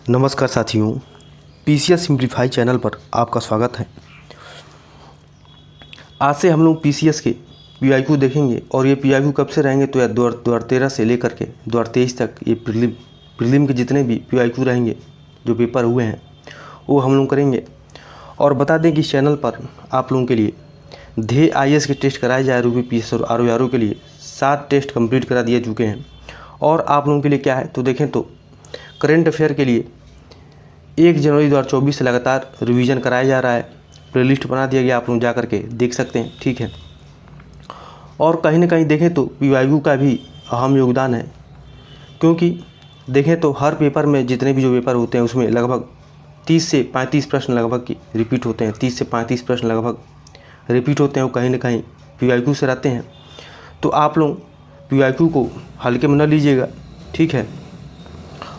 नमस्कार साथियों, PCS simplify channel पर आपका स्वागत है। आज से हम लोग पीसीएस के पीवाईक्यू देखेंगे और ये पीवाईक्यू कब से रहेंगे तो 2013 से लेकर के 2023 तक ये प्रीलिम के जितने भी पीवाईक्यू रहेंगे जो पेपर हुए हैं वो हम लोग करेंगे। और बता दें कि इस चैनल पर आप लोगों के लिए ध्येय आईएएस के टेस्ट कराए जाए यूपीपीएससी और आरओ के लिए 7 टेस्ट कंप्लीट करा दिए चुके हैं। और आप लोगों के लिए क्या है तो देखें तो करंट अफेयर के लिए 1 जनवरी 2024 से लगातार रिवीजन कराया जा रहा है। प्लेलिस्ट बना दिया गया, आप लोग जा करके देख सकते हैं, ठीक है। और कहीं ना कहीं देखें तो पीवाईक्यू का भी अहम योगदान है, क्योंकि देखें तो हर पेपर में जितने भी जो पेपर होते हैं उसमें लगभग 30 से 35 प्रश्न लगभग की रिपीट होते हैं। 30 से 35 प्रश्न लगभग रिपीट होते हैं, वो कहीं ना कहीं पीवाईक्यू से रहते हैं। तो आप लोग पीवाईक्यू को हल्के में न लीजिएगा, ठीक है।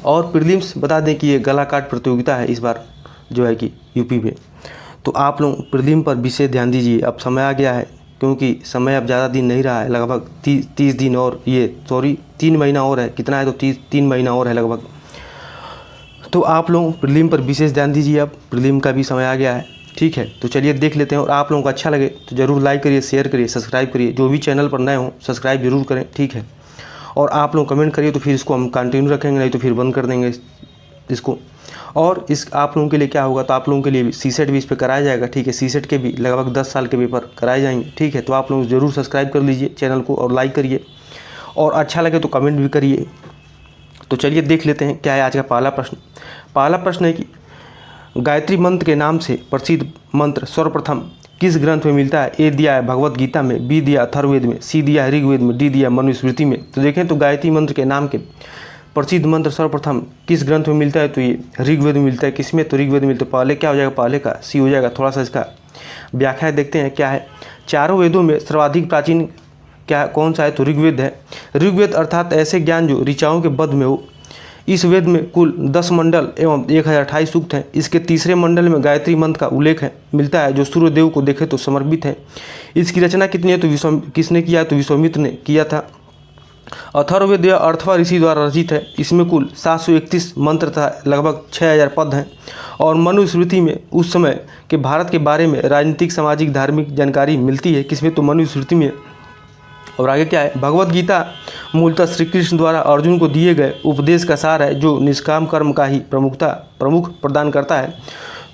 और प्रीलिम्स बता दें कि ये गला काट प्रतियोगिता है इस बार जो है कि यूपी में, तो आप लोग प्रीलिम पर विशेष ध्यान दीजिए। अब समय आ गया है, क्योंकि समय अब ज़्यादा दिन नहीं रहा है, लगभग 30 दिन और 3 महीना और है। कितना है तो 3 महीना और है लगभग। तो आप लोग प्रीलिम पर विशेष ध्यान दीजिए, अब प्रीलिम का भी समय आ गया है, ठीक है। तो चलिए देख लेते हैं। और आप लोगों को अच्छा लगे तो ज़रूर लाइक करिए, शेयर करिए, सब्सक्राइब करिए। जो भी चैनल पर नए हों सब्सक्राइब जरूर करें, ठीक है। और आप लोग कमेंट करिए तो फिर इसको हम कंटिन्यू रखेंगे, नहीं तो फिर बंद कर देंगे इसको। और इस आप लोगों के लिए क्या होगा तो आप लोगों के लिए सीसेट भी इस पर कराया जाएगा, ठीक है। सीसेट के भी लगभग 10 साल के पेपर कराए जाएंगे, ठीक है। तो आप लोग ज़रूर सब्सक्राइब कर लीजिए चैनल को और लाइक करिए, और अच्छा लगे तो कमेंट भी करिए। तो चलिए देख लेते हैं क्या है आज का पहला प्रश्न। पहला प्रश्न है कि गायत्री मंत्र के नाम से प्रसिद्ध मंत्र सर्वप्रथम किस ग्रंथ में मिलता है? ए दिया है भगवत गीता में, बी दिया अथर्ववेद में, सी दिया है ऋग्वेद में, डी दिया मनुस्मृति में। तो देखें तो गायत्री मंत्र के नाम के प्रसिद्ध मंत्र सर्वप्रथम किस ग्रंथ में मिलता है तो ये ऋग्वेद में मिलता है। किसमें तो ऋग्वेद में मिलता है। पहले क्या हो जाएगा, पहले का सी हो जाएगा। थोड़ा सा इसका व्याख्या देखते हैं क्या है। चारों वेदों में सर्वाधिक प्राचीन क्या कौन सा है तो ऋग्वेद है। ऋग्वेद अर्थात ऐसे ज्ञान जो ऋचाओं के बद्ध में हो। इस वेद में कुल 10 मंडल एवं 1028 सूक्त हैं। इसके तीसरे मंडल में गायत्री मंत्र का उल्लेख है मिलता है, जो सूर्यदेव को देखे तो समर्पित है। इसकी रचना कितनी है तो किसने किया है तो विश्वामित्र ने किया था। अथर्ववेद अर्थवा ऋषि द्वारा रचित है। इसमें कुल 731 मंत्र तथा लगभग 6000 पद हैं। और मनुस्मृति में उस समय के भारत के बारे में राजनीतिक, सामाजिक, धार्मिक जानकारी मिलती है। किसमें तो मनुस्मृति में। और आगे क्या है, भगवत गीता मूलतः श्री कृष्ण द्वारा अर्जुन को दिए गए उपदेश का सार है, जो निष्काम कर्म का ही प्रमुख प्रदान करता है।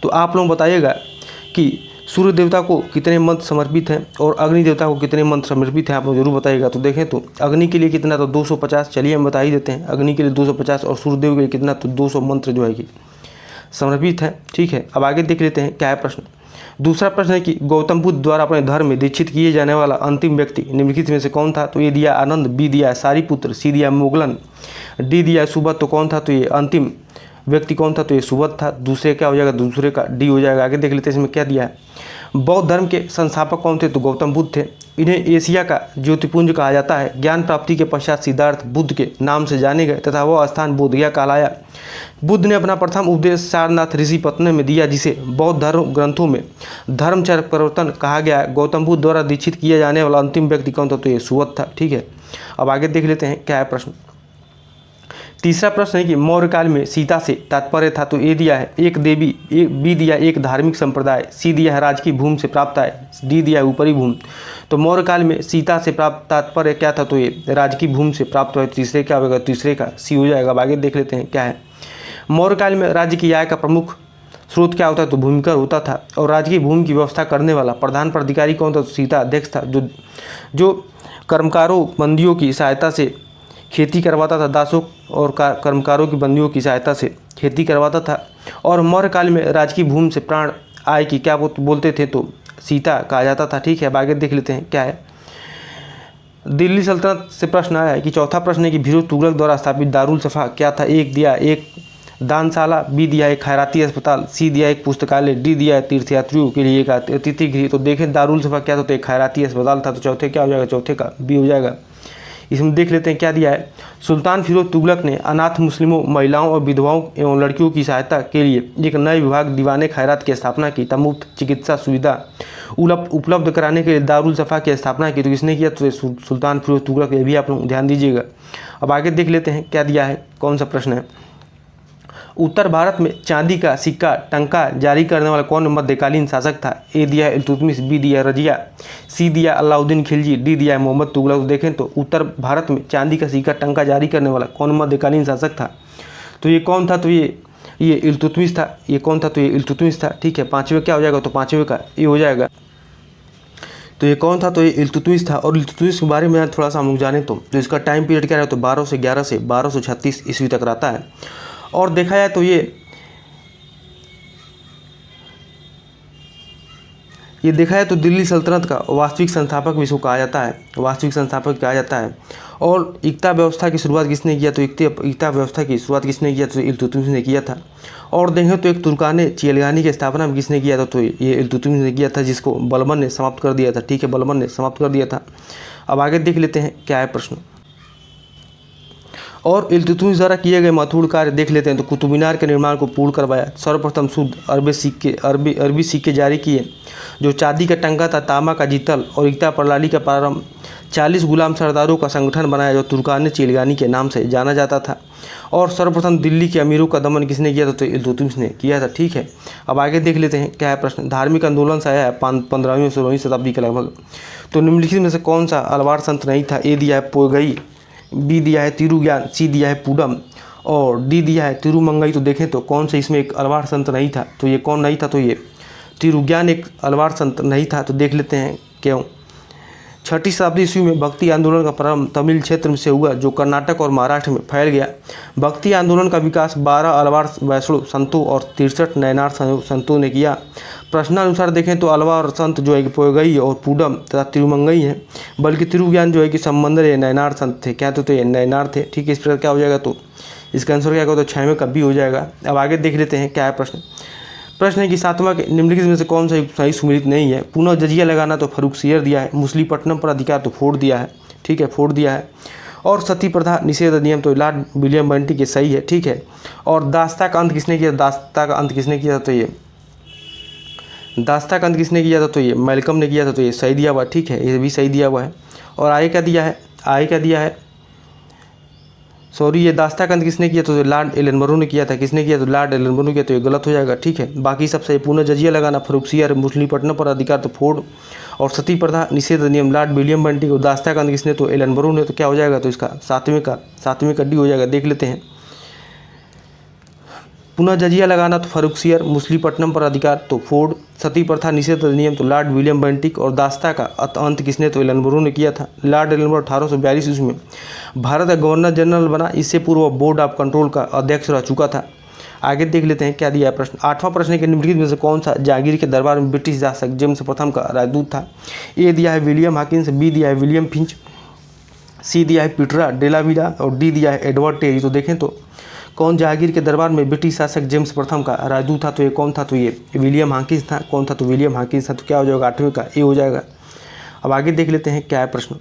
तो आप लोग बताइएगा कि सूर्य देवता को कितने मंत्र समर्पित हैं और अग्नि देवता को कितने मंत्र समर्पित हैं, आप लोग जरूर बताइएगा। तो देखें तो अग्नि के लिए कितना तो 250, चलिए हम बता ही देते हैं। अग्नि के लिए 250 और सूर्यदेव के लिए कितना तो 200 मंत्र जो है कि समर्पित है, ठीक है। अब आगे देख लेते हैं क्या है प्रश्न। दूसरा प्रश्न है कि गौतम बुद्ध द्वारा अपने धर्म में दीक्षित किए जाने वाला अंतिम व्यक्ति निम्नलिखित में से कौन था? तो ये दिया आनंद, बी दिया सारीपुत्र, सी दिया मुगलन, डी दिया सुबत। तो कौन था तो ये अंतिम व्यक्ति कौन था तो ये सुबत था। दूसरे क्या हो जाएगा, दूसरे का डी हो जाएगा। आगे देख लेते हैं इसमें क्या दिया है। बौद्ध धर्म के संस्थापक कौन थे तो गौतम बुद्ध थे। इन्हें एशिया का ज्योतिपुंज कहा जाता है। ज्ञान प्राप्ति के पश्चात सिद्धार्थ बुद्ध के नाम से जाने गए तथा वह स्थान बोधगया कहलाया। बुद्ध ने अपना प्रथम उपदेश सारनाथ ऋषि पत्नी में दिया, जिसे बौद्ध धर्म ग्रंथों में धर्मचर्य परिवर्तन कहा गया है। गौतम बुद्ध द्वारा दीक्षित किया जाने वाला अंतिम व्यक्ति कौन था तो ये सुवत था, ठीक है। अब आगे देख लेते हैं क्या है प्रश्न। तीसरा प्रश्न है कि मौर्य काल में सीता से तात्पर्य था तो ए दिया है एक देवी, बी दिया एक धार्मिक संप्रदाय, सी दिया है राजकीय भूमि से प्राप्त है, डी दिया है ऊपरी भूमि। तो मौर्य काल में सीता से प्राप्त तात्पर्य क्या था तो ये राजकीय भूमि से प्राप्त हुआ। तीसरे क्या होगा, तीसरे का सी हो जाएगा। अब आगे देख लेते हैं क्या है। मौर्य काल में राज्य की आय का प्रमुख स्रोत क्या होता है तो भूमिकर होता था। और राजकीय भूमि की व्यवस्था करने वाला प्रधान प्राधिकारी कौन था तो सीता अध्यक्ष था, जो कर्मकारों बंदियों की सहायता से खेती करवाता था। दासों और कर्मकारों की बंदियों की सहायता से खेती करवाता था। और मौर्य काल में राजकीय भूमि से प्राण आय की क्या बोलते थे तो सीता कहा जाता था, ठीक है। अब आगे देख लेते हैं क्या है। दिल्ली सल्तनत से प्रश्न आया है कि चौथा प्रश्न है कि फिरोज तुगलक द्वारा स्थापित दारुल सफ़ा क्या था? एक दिया एक दानशाला, बी दिया एक खैराती अस्पताल, सी दिया एक पुस्तकालय, डी दिया है तीर्थयात्रियों के लिए एक अतिथि गृह। तो देखें दारुल सफ़ा क्या था तो एक खैराती अस्पताल था। तो चौथे क्या हो जाएगा, चौथे का बी हो जाएगा। इसमें देख लेते हैं क्या दिया है। सुल्तान फिरोज तुगलक ने अनाथ मुस्लिमों, महिलाओं और विधवाओं एवं लड़कियों की सहायता के लिए एक नए विभाग दीवाने खैरात की स्थापना की। मुफ्त चिकित्सा सुविधा उपलब्ध कराने के लिए दारुल सफ़ा की स्थापना की। तो किसने किया तो सुल्तान फिरोज तुगलक। ये भी आप लोग ध्यान दीजिएगा। अब आगे देख लेते हैं क्या दिया है, कौन सा प्रश्न है। उत्तर भारत में चांदी का सिक्का टंका जारी करने वाला कौन मध्यकालीन शासक था? ए दिया है इल्तुतमिश, बी दिया है रजिया, सी दिया अलाउद्दीन खिलजी, डी दिया है मोहम्मद तुगलक। तो देखें तो उत्तर भारत में चांदी का सिक्का टंका जारी करने वाला कौन मध्यकालीन शासक था? तो ये कौन था? तो ये इल्तुतमिश था। ये कौन था? तो ये इल्तुतमिश था। ठीक है, पाँचवें क्या हो जाएगा? तो पाँचवें का ये हो जाएगा। तो ये कौन था? तो ये इल्तुतमिश था। और इल्तुतमिश के बारे में थोड़ा सा हम लोग जाने तो इसका टाइम पीरियड क्या रहता है? तो 1211 से 1236 ईस्वी तक रहता है। और देखा जाए तो ये देखा जाए तो दिल्ली सल्तनत का वास्तविक संस्थापक भी इसको कहा जाता है, वास्तविक संस्थापक कहा जाता है। और इक्ता व्यवस्था की शुरुआत किसने किया? तो इक्ता व्यवस्था की शुरुआत किसने किया? तो इल्तुतमिश ने किया था। और देखें तो एक तुर्काने चिलगानी की स्थापना में किसने किया था? तो ये इल्तुतमिश ने किया था, जिसको बलबन ने समाप्त कर दिया था। ठीक है, बलबन ने समाप्त कर दिया था। अब आगे देख लेते हैं क्या है प्रश्न। और इल्तुतमिश द्वारा किए गए महत्वपूर्ण कार्य देख लेते हैं। तो कुतुब मीनार के निर्माण को पूर्ण करवाया, सर्वप्रथम शुद्ध अरबी सिक्के जारी किए, जो चांदी का टंका था, तांबा का जितल और इक्ता प्रणाली का प्रारंभ, 40 गुलाम सरदारों का संगठन बनाया जो तुर्काने चिलगानी के नाम से जाना जाता था। और सर्वप्रथम दिल्ली के अमीरों का दमन किसने किया था? तो इल्तुतमिश ने किया था। ठीक है, अब आगे देख लेते हैं क्या है प्रश्न। धार्मिक आंदोलन से आया है 15वीं और 16वीं शताब्दी के लगभग। तो निम्नलिखित में से कौन सा अलवार संत नहीं था? ए दिया है पोगई, बी दिया है तिरुज्ञान, सी दिया है पूडम और डी दिया है तिरुमंगई। तो देखें तो कौन सा इसमें एक अलवार संत नहीं था? तो ये कौन नहीं था? तो ये तिरुज्ञान एक अलवार संत नहीं था। तो देख लेते हैं क्यों। 6ठी शताब्दी ईस्वी में भक्ति आंदोलन का प्रारंभ तमिल क्षेत्र से हुआ, जो कर्नाटक और महाराष्ट्र में फैल गया। भक्ति आंदोलन का विकास 12 अलवार वैष्णव संतों और 63 नयनार संतों ने किया। प्रश्नानुसार देखें तो अलवार संत जो है कि पोगई और पूडम तथा तिरुमंगई हैं, बल्कि तिरुज्ञान जो है कि संबंदर ये नयनार संत थे। क्या तो ये नयनार थे। ठीक है, इस प्रकार क्या हो जाएगा? तो इसका आंसर क्या होगा? तो 6वें का बी हो जाएगा। अब आगे देख लेते हैं क्या है प्रश्न। प्रश्न है कि 7वां के निम्नलिखित में से कौन सा सही सुमेलित नहीं है? पुनः जजिया लगाना तो फर्रुखसियर दिया है, मछलीपट्टनम पर अधिकार तो फोर्ड दिया है। ठीक है, फोर्ड दिया है। और सती प्रथा निषेध अधिनियम तो लॉर्ड विलियम बेंटिक के सही है। ठीक है, और दास्ता का अंत किसने किया? दास्ता का अंत किसने किया था? तो ये दास्ता का अंत किसने किया था? तो ये मैल्कम ने किया था। तो ये सही दिया हुआ। ठीक है, ये भी सही दिया हुआ है। और आगे क्या दिया है? आगे क्या दिया है? सॉरी, ये दास्ता का अंत किसने किया? तो लॉर्ड एलनबरो ने किया था। किसने किया? तो लॉर्ड एलनबरो ने किया। तो ये गलत हो जाएगा। ठीक है, बाकी सब सही। पुनः जजिया लगाना फर्रुखसियर, मछलीपट्टनम पर अधिकार तो फोर्ड और सती प्रथा निषेध अधिनियम लॉर्ड विलियम बेंटिक और दास्ता का अंत किसने? तो एलनबरो ने। तो क्या हो जाएगा? तो इसका 7वें का डी हो जाएगा। देख लेते हैं। पुनः जजिया लगाना तो फर्रुखसियर, मछलीपट्टनम पर अधिकार तो फोर्ड, सती प्रथा निषेध अधिनियम तो लॉर्ड विलियम बेंटिक और दास्ता का अंत किसने? तो एलनबरो ने किया था। लॉर्ड एलनबरो 1842 ईस्वी में भारत का गवर्नर जनरल बना। इससे पूर्व बोर्ड ऑफ कंट्रोल का अध्यक्ष रह चुका था। आगे देख लेते हैं क्या दिया है प्रश्न। 8वां प्रश्न के निम्नलिखित में से कौन सा जहांगीर के दरबार में ब्रिटिश शासक जेम्स प्रथम का राजदूत था? ए दिया है विलियम हॉकिंस, बी दिया है विलियम फिंच, सी दिया है पीटरा डेलाविला और डी दिया है एडवर्ड टेरी। तो देखें तो कौन जहांगीर के दरबार में ब्रिटिश शासक जेम्स प्रथम का राजदूत था? तो ये कौन था? तो ये विलियम हॉकिंस था। कौन था? तो विलियम हॉकिंस था। तो क्या हो जाएगा? 8वें का ए हो जाएगा। अब आगे देख लेते हैं क्या है प्रश्न।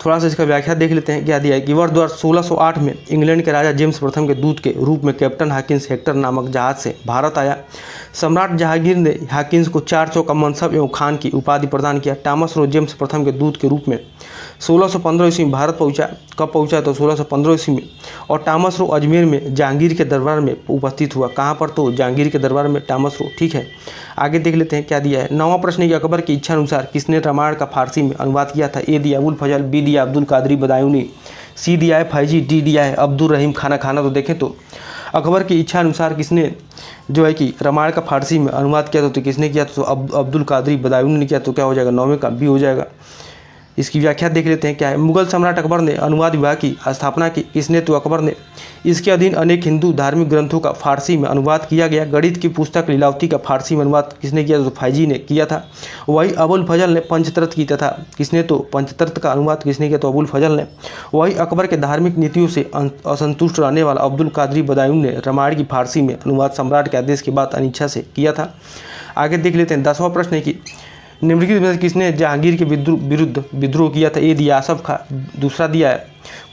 थोड़ा सा इसका व्याख्या देख लेते हैं। क्या दिया है कि वर्ष 1608 में इंग्लैंड के राजा जेम्स प्रथम के दूत के रूप में कैप्टन हॉकिंस हेक्टर नामक जहाज से भारत आया। सम्राट जहांगीर ने हॉकिंस को 400 का मनसब एवं खान की उपाधि प्रदान किया। टॉमस रो जेम्स प्रथम के दूत के रूप में 1615 ईस्वी में भारत पहुंचा। कब पहुंचा? तो 1615 ईस्वी में। और टॉमस रो अजमेर में जहांगीर के दरबार में उपस्थित हुआ। कहाँ पर? तो जहांगीर के दरबार में टॉमस रो। ठीक है, आगे देख लेते हैं क्या दिया है। 9वां प्रश्न कि अकबर की इच्छा अनुसार किसने रामायण का फारसी में अनुवाद किया था? ए दिया अबुल फजल, बी दिया अब्दुल कादरी बदायूनी, सी दिया है फैजी, डी दिया है अब्दुल रहीम खाना। तो देखें तो अकबर की इच्छा अनुसार किसने जो है कि रामायण का फारसी में अनुवाद किया था? तो किसने किया? तो अब्दुल कादरी बदायूनी ने किया। तो क्या हो जाएगा? 9वें का बी हो जाएगा। इसकी व्याख्या देख लेते हैं क्या है। मुगल सम्राट अकबर ने अनुवाद विभाग की स्थापना की। किसने? तो अकबर ने। इसके अधीन अनेक हिंदू धार्मिक ग्रंथों का फारसी में अनुवाद किया गया। गणित की पुस्तक लीलावती का फारसी में अनुवाद किसने किया? तो फैजी ने किया था। वही अबुल फजल ने पंचतंत्र की तथा किसने? तो पंचतंत्र का अनुवाद किसने किया? तो अबुल फजल ने। वही अकबर के धार्मिक नीतियों से असंतुष्ट रहने वाला अब्दुल कादरी बदायून ने रामायण की फारसी में अनुवाद सम्राट के आदेश के बाद अनिच्छा से किया था। आगे देख लेते हैं। 10वां प्रश्न है कि निम्नलिखित में किसने जहांगीर के विरुद्ध विद्रोह किया था? ए दिया आसफ खां, दूसरा दिया है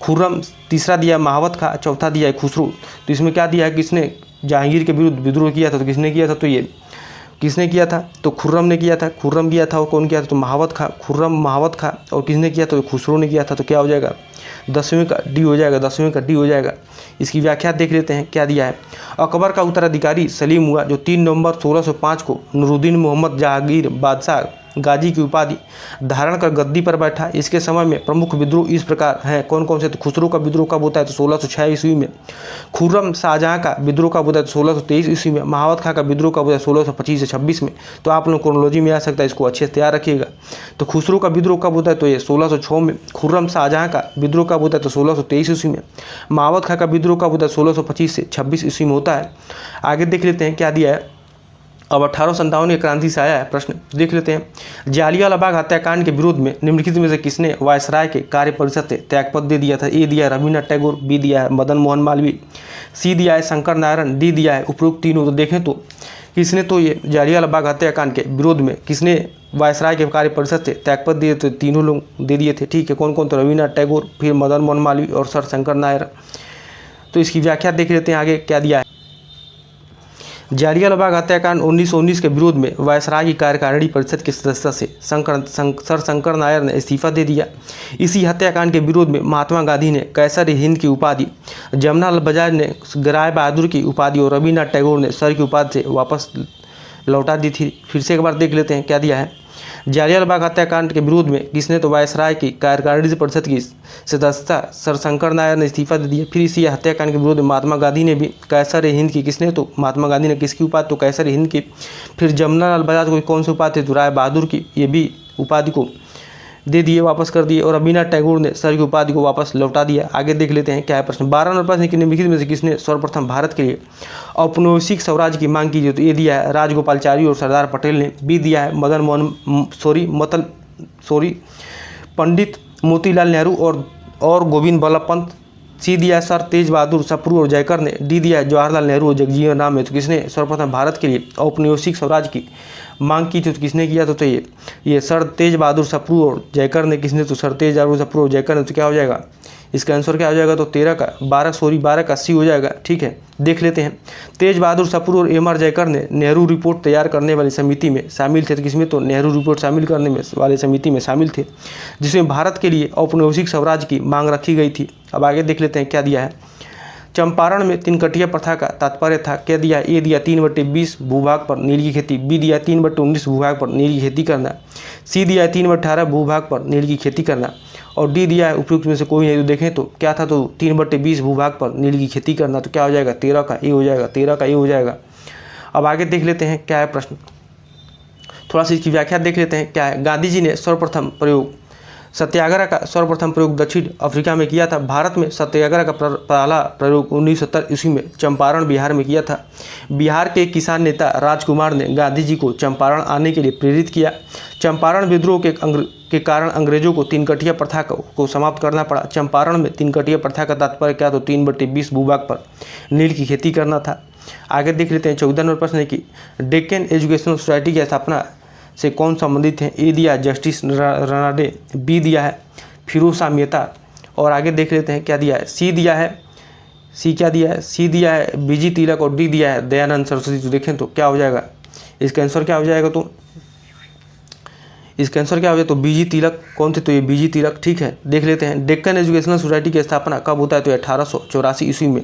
खुर्रम, तीसरा दिया महावत खां, चौथा दिया है खुसरो। तो इसमें क्या दिया है? किसने जहांगीर के विरुद्ध विद्रोह किया था? तो किसने किया था? तो ये किसने किया था? तो खुर्रम ने किया था। खुर्रम किया था और कौन किया था? तो महावत खां। खुर्रम महावत खां। और किसने किया? तो खुसरो ने किया था। तो क्या हो जाएगा? 10वें का डी हो जाएगा। 10वें का डी हो जाएगा। इसकी व्याख्या देख लेते हैं क्या दिया है। अकबर का उत्तराधिकारी सलीम हुआ जो 3 नवंबर 1605 को नूरुद्दीन मोहम्मद जहांगीर बादशाह गाजी की उपाधि धारण कर गद्दी पर बैठा। इसके समय में प्रमुख विद्रोह इस प्रकार हैं, कौन कौन से? तो खुसरो का विद्रोह कब होता है? तो 1606 ईस्वी में। खुर्रम शाहजहां का विद्रोह कब होता है? तो 1623 ईस्वी में। महावत खां का विद्रोह कब होता है? 1625 से 26 में। तो आप लोग क्रोनोलॉजी में आ सकता है, इसको अच्छे से तैयार रखिएगा। तो खुसरो का विद्रोह कब होता है? तो ये 1606 में। खुर्रम शाहजहां का विद्रोह कब होता है? तो 1623 ईस्वी में। महावत खां का विद्रोह कब होता है? 1625 से 26 ईस्वी में होता है। आगे देख लेते हैं क्या दिया है। अब 1857 की क्रांति से आया है प्रश्न, देख लेते हैं। जालियांवाला बाग हत्याकांड के विरोध में निम्नलिखित में से किसने वायसराय के कार्य परिषद से त्यागपत्र दे दिया था? ए दिया है रविन्द्रनाथ टैगोर, बी दिया है मदन मोहन मालवीय, सी दिया है शंकर नारायण, डी दिया है उपरोक्त तीनों। तो देखें तो किसने तो ये जालियांवाला बाग हत्याकांड के विरोध में किसने वायसराय के कार्य परिषद से त्यागपत्र दिए? तो तीनों लोग दे दिए थे। ठीक है, कौन कौन? तो रविन्द्रनाथ टैगोर, फिर मदन मोहन मालवीय और सर शंकर नारायण। तो इसकी व्याख्या देख लेते हैं आगे क्या दिया है। जालियांवाला बाग हत्याकांड 1919 के विरोध में वायसराय की कार्यकारिणी परिषद के सदस्य से सर शंकर नायर ने इस्तीफा दे दिया। इसी हत्याकांड के विरोध में महात्मा गांधी ने कैसर हिंद की उपाधि, जमनालाल बजाज ने राय बहादुर की उपाधि और रविन्द्रनाथ टैगोर ने सर की उपाधि से वापस लौटा दी थी। फिर से एक बार देख लेते हैं क्या दिया है। जालियांवाला बाग हत्याकांड के विरोध में किसने? तो वायसराय की कार्यकारिणी परिषद की सदस्यता सर शंकर नायर ने इस्तीफा दे दिया। फिर इसी हत्याकांड के विरोध में महात्मा गांधी ने भी कैसर हिंद की, किसने? तो महात्मा गांधी ने किसकी उपाधि? तो कैसर हिंद की। फिर जमनालाल बजाज को कौन सी उपाधि? तो राय बहादुर की, ये भी उपाधि को दे दिए, वापस कर दिए। और रविन्द्रनाथ टैगोर ने सर की उपाधि को वापस लौटा दिया। आगे देख लेते हैं क्या है प्रश्न। 12 नंबर प्रश्न कि निम्नलिखित में से किसने सर्वप्रथम भारत के लिए औपनिवेशिक स्वराज की मांग की? तो ये दिया है राजगोपालाचारी और सरदार पटेल ने। बी दिया है पंडित मोतीलाल नेहरू और गोविंद बल्लभ पंत। सी दिया है सर तेज बहादुर सप्रू और जयकर ने। डी दिया है जवाहरलाल नेहरू और जगजीवन राम ने। तो किसने सर्वप्रथम भारत के लिए औपनिवेशिक स्वराज की मांग की थी? तो किसने किया? तो ये सर तेज बहादुर सप्रू और जयकर ने। किसने? तो सर तेज बहादुर सप्रू और जयकर ने। तो क्या हो जाएगा इसका आंसर? क्या हो जाएगा? तो 13 का 80 हो जाएगा। ठीक है, देख लेते हैं। तेज बहादुर सप्रू और एम आर जयकर ने नेहरू रिपोर्ट तैयार करने वाली समिति में शामिल थे। तो किसमें? तो नेहरू रिपोर्ट शामिल करने में वाली समिति में शामिल थे, जिसमें भारत के लिए औपनिवेशिक स्वराज की मांग रखी गई थी। अब आगे देख लेते हैं क्या दिया है। चंपारण में 3 कटिया प्रथा का तात्पर्य था। क्या दिया? ए दिया 3/20 भूभाग पर नील की खेती, बी दिया 3/19 भूभाग पर नील की खेती करना, सी दिया 3/18 भूभाग पर नील की खेती करना, और डी दिया है उपयुक्त में से कोई नहीं। तो देखें तो क्या था? तो 3/20 भूभाग पर नील की खेती करना। तो क्या हो जाएगा? 13 का ए हो जाएगा। 13 का ए हो जाएगा। अब आगे देख लेते हैं क्या है प्रश्न। थोड़ा सा इसकी व्याख्या देख लेते हैं क्या है। गांधी जी ने सत्याग्रह का सर्वप्रथम प्रयोग दक्षिण अफ्रीका में किया था। भारत में सत्याग्रह का पहला प्रयोग 1970 ईस्वी में चंपारण बिहार में किया था। बिहार के किसान नेता राजकुमार ने गांधी जी को चंपारण आने के लिए प्रेरित किया। चंपारण विद्रोह के कारण अंग्रेजों को 3 कटिया प्रथा को समाप्त करना पड़ा। चंपारण में 3 कटिया प्रथा का तात्पर्य क्या? तो 3/20 भूभाग पर नील की खेती करना था। आगे देख लेते हैं 14 नंबर प्रश्न की डेक्कन एजुकेशनल सोसाइटी की स्थापना से कौन संबंधित हैं? ए दिया है जस्टिस रनाडे, बी दिया है फिरोज शाह मेहता, और आगे देख लेते हैं क्या दिया है। सी दिया है बीजी तिलक, और डी दिया है दयानंद सरस्वती। तो देखें तो क्या हो जाएगा इसका आंसर? क्या हो जाएगा? तो इसका आंसर क्या हो जाएगा? तो बीजी तिलक कौन थे? तो ये बीजी तिलक। ठीक है, देख लेते हैं डेक्कन एजुकेशनल सोसाइटी की स्थापना कब होता है? तो 1884 ईस्वी में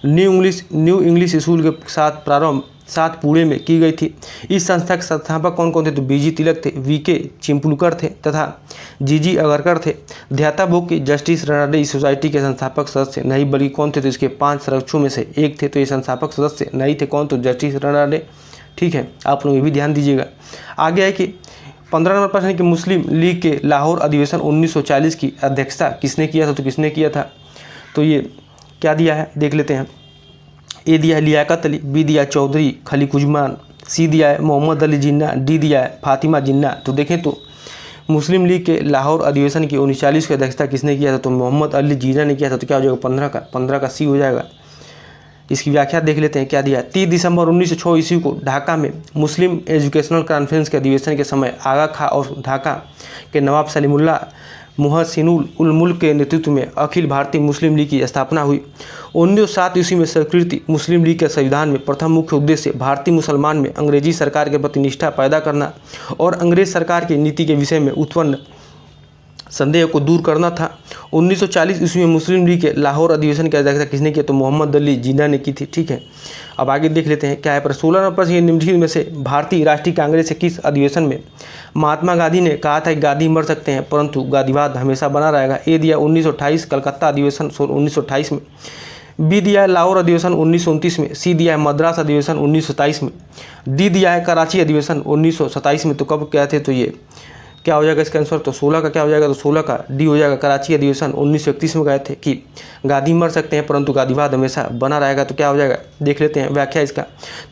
न्यू इंग्लिश स्कूल के साथ प्रारंभ 7 पुणे में की गई थी। इस संस्था के संस्थापक कौन कौन थे? तो बीजी तिलक थे, वीके चिंपलुकर थे तथा जीजी अगरकर थे। ध्याता भोग की जस्टिस रनाडे इस सोसाइटी के संस्थापक सदस्य नहीं बल्कि कौन थे? तो इसके 5 सदस्यों में से एक थे। तो ये संस्थापक सदस्य नहीं थे कौन? तो जस्टिस रनाडे। ठीक है, आप लोग ये भी ध्यान दीजिएगा। आगे है कि 15 नंबर प्रश्न कि मुस्लिम लीग के लाहौर अधिवेशन 1940 की अध्यक्षता किसने किया था? तो किसने किया था? तो ये क्या दिया है देख लेते हैं। ए दिया है लियाकत अली, बी दिया चौधरी खलीकुज्मान, सी दिया है मोहम्मद अली जिन्ना, डी दिया है फातिमा जिन्ना। तो देखें तो मुस्लिम लीग के लाहौर अधिवेशन की 1940 की अध्यक्षता किसने किया था? तो मोहम्मद अली जिन्ना ने किया था। तो क्या हो जाएगा? 15 का सी हो जाएगा। इसकी व्याख्या देख लेते हैं क्या दिया है। 30 दिसंबर 1906 ईस्वी को ढाका में मुस्लिम एजुकेशनल कॉन्फ्रेंस के अधिवेशन के समय आगा खां और ढाका के नवाब सलीमुल्लाह मुहसिनुल उल मुल्क के नेतृत्व में अखिल भारतीय मुस्लिम लीग की स्थापना हुई। 1907 ईस्वी में स्वीकृत मुस्लिम लीग के संविधान में प्रथम मुख्य उद्देश्य भारतीय मुसलमान में अंग्रेजी सरकार के प्रति निष्ठा पैदा करना और अंग्रेज सरकार की नीति के विषय में उत्पन्न संदेह को दूर करना था। 1940 ईस्वी में मुस्लिम लीग के लाहौर अधिवेशन की अध्यक्षता किसने किया? तो मोहम्मद अली जिन्ना ने की थी। ठीक है, अब आगे देख लेते हैं क्या है पर 16 नंबर प्रश्न, निम्नलिखित में से भारतीय राष्ट्रीय कांग्रेस के किस अधिवेशन में महात्मा गांधी ने कहा था कि गांधी मर सकते हैं परंतु गांधीवाद हमेशा बना रहेगा? ए दिया 1928 कलकत्ता अधिवेशन 1928 में, बी दिया है लाहौर अधिवेशन 1929 में, सी दिया है मद्रास अधिवेशन 1927 में, डी दिया है कराची अधिवेशन 1927 में। तो कब क्या थे? तो ये क्या हो जाएगा इसका आंसर? तो 16 का क्या हो जाएगा? तो 16 का डी हो जाएगा। कराची अधिवेशन 1931 में गए थे कि गांधी मर सकते हैं परंतु गांधीवाद हमेशा बना रहेगा। तो क्या हो जाएगा देख लेते हैं व्याख्या इसका।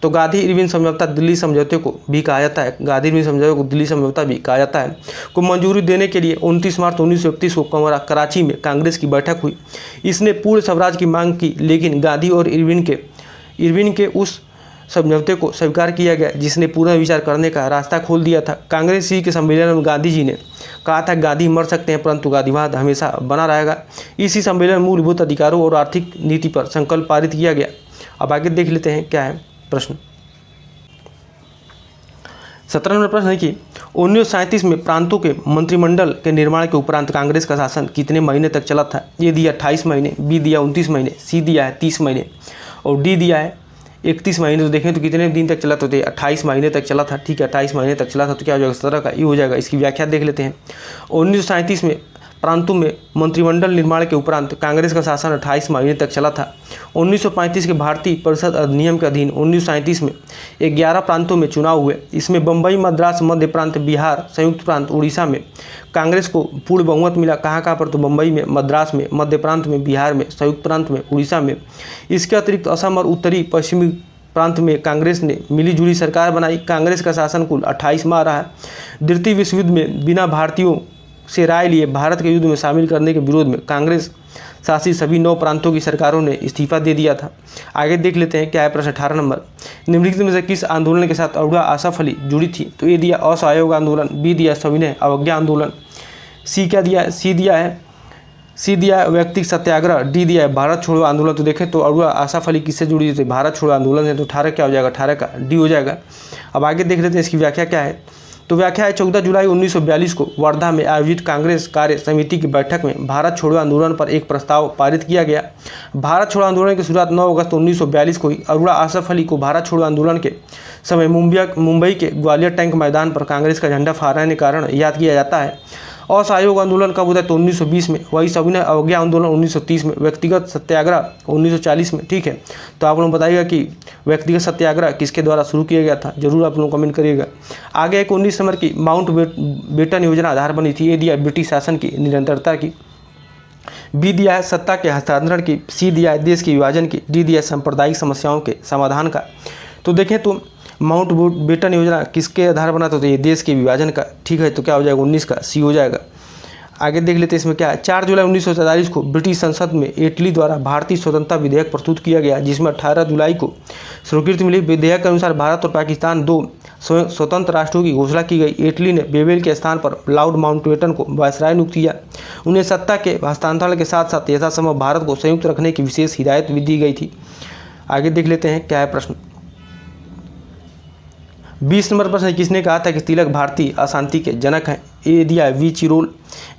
तो गांधी इरविन समझौता दिल्ली समझौते को भी कहा जाता है, गांधी इरविन समझौते को दिल्ली समझौता भी कहा जाता है, को मंजूरी देने के लिए 29 मार्च 1931 को कराची में कांग्रेस की बैठक हुई। इसने पूर्ण स्वराज की मांग की लेकिन गांधी और इरविन के उस समझौते को स्वीकार किया गया जिसने पूरा विचार करने का रास्ता खोल दिया था। कांग्रेस के सम्मेलन में गांधी जी ने कहा था गांधी मर सकते हैं परंतु गांधीवाद हमेशा बना रहेगा। इसी सम्मेलन में मूलभूत अधिकारों और आर्थिक नीति पर संकल्प पारित किया गया। अब आगे देख लेते हैं क्या है प्रश्न। 17 नंबर प्रश्न है कि 1937 में प्रांतों के मंत्रिमंडल के निर्माण के उपरांत कांग्रेस का शासन कितने महीने तक चला था? ये दिया 28 महीने, बी दिया 29 महीने, सी दिया है 30 महीने और डी दिया है 31 महीने। तो देखें तो कितने दिन तक चला? तो 28 महीने तक चला था। ठीक है, 28 महीने तक चला था। तो क्या हो जाएगा? 17 का ये हो जाएगा। इसकी व्याख्या देख लेते हैं। 1937 में प्रांतों में मंत्रिमंडल निर्माण के उपरांत कांग्रेस का शासन 28 महीने तक चला था। 1935 के भारतीय परिषद अधिनियम के अधीन 1937 में 11 प्रांतों में चुनाव हुए। इसमें बम्बई, मद्रास, मध्य प्रांत, बिहार, संयुक्त प्रांत, उड़ीसा में कांग्रेस को पूर्ण बहुमत मिला। कहाँ पर? तो बम्बई में, मद्रास में, मध्य प्रांत में, बिहार में, संयुक्त प्रांत में, उड़ीसा में। इसके अतिरिक्त असम और उत्तरी पश्चिमी प्रांत में कांग्रेस ने मिलीजुली सरकार बनाई। कांग्रेस का शासन कुल 28 माह रहा है। द्वितीय विश्व युद्ध में बिना भारतीयों से राय लिए भारत के युद्ध में शामिल करने के विरोध में कांग्रेस शासित सभी 9 प्रांतों की सरकारों ने इस्तीफा दे दिया था। आगे देख लेते हैं क्या है प्रश्न 18 नंबर। निम्नलिखित में से किस आंदोलन के साथ अरुणा आसफ अली जुड़ी थी? तो ए दिया असहयोग आंदोलन, बी दिया सविनय अवज्ञा आंदोलन, सी क्या दिया है? सी दिया है व्यक्तिगत सत्याग्रह, डी दिया है भारत छोड़ो आंदोलन। तो देखें तो अरुणा आसफ अली किससे जुड़ी थी? भारत छोड़ो आंदोलन है। तो 18 क्या हो जाएगा? 18 का डी हो जाएगा। अब आगे देख लेते हैं इसकी व्याख्या क्या है। तो व्याख्या है 14 जुलाई 1942 को वर्धा में आयोजित कांग्रेस कार्य समिति की बैठक में भारत छोड़ो आंदोलन पर एक प्रस्ताव पारित किया गया। भारत छोड़ो आंदोलन की शुरुआत 9 अगस्त 1942 को हुई। अरुणा आसफ अली को भारत छोड़ो आंदोलन के समय मुंबई के ग्वालियर टैंक मैदान पर कांग्रेस का झंडा फहराने के कारण याद किया जाता है। असहयोग आंदोलन कब होता है? तो 1920 में। वही सविनय अवज्ञा आंदोलन 1930 में। व्यक्तिगत सत्याग्रह 1940 में। ठीक है, तो आप लोग बताइएगा कि व्यक्तिगत सत्याग्रह किसके द्वारा शुरू किया गया था? जरूर आप लोग कमेंट करिएगा। आगे एक 19 नंबर की माउंट बेटन योजना आधार बनी थी। ये दिया ब्रिटिश शासन की निरंतरता की, बी दिया है सत्ता के हस्तांतरण की, सी दिया है देश के विभाजन की, डी दिया है सांप्रदायिक समस्याओं के समाधान का। तो देखें तो माउंट बेटन योजना किसके आधार बना? तो ये देश के विभाजन का। ठीक है, तो क्या हो जाएगा? 19 का सी हो जाएगा। आगे देख लेते हैं इसमें क्या है। 4 जुलाई 1947 को ब्रिटिश संसद में इटली द्वारा भारतीय स्वतंत्रता विधेयक प्रस्तुत किया गया जिसमें 18 जुलाई को स्वीकृति मिली। विधेयक के अनुसार भारत और पाकिस्तान 2 स्वतंत्र राष्ट्रों की घोषणा की गई। इटली ने बेवेल के स्थान पर लॉर्ड माउंटबेटन को वायसराय नियुक्त किया। उन्हें सत्ता के हस्तांतरण के साथ साथ यथासंभव भारत को संयुक्त रखने की विशेष हिदायत भी दी गई थी। आगे देख लेते हैं क्या है प्रश्न। 20 नंबर प्रश्न, किसने कहा था कि तिलक भारतीय अशांति के जनक हैं? ए दिया है वी चिरोल,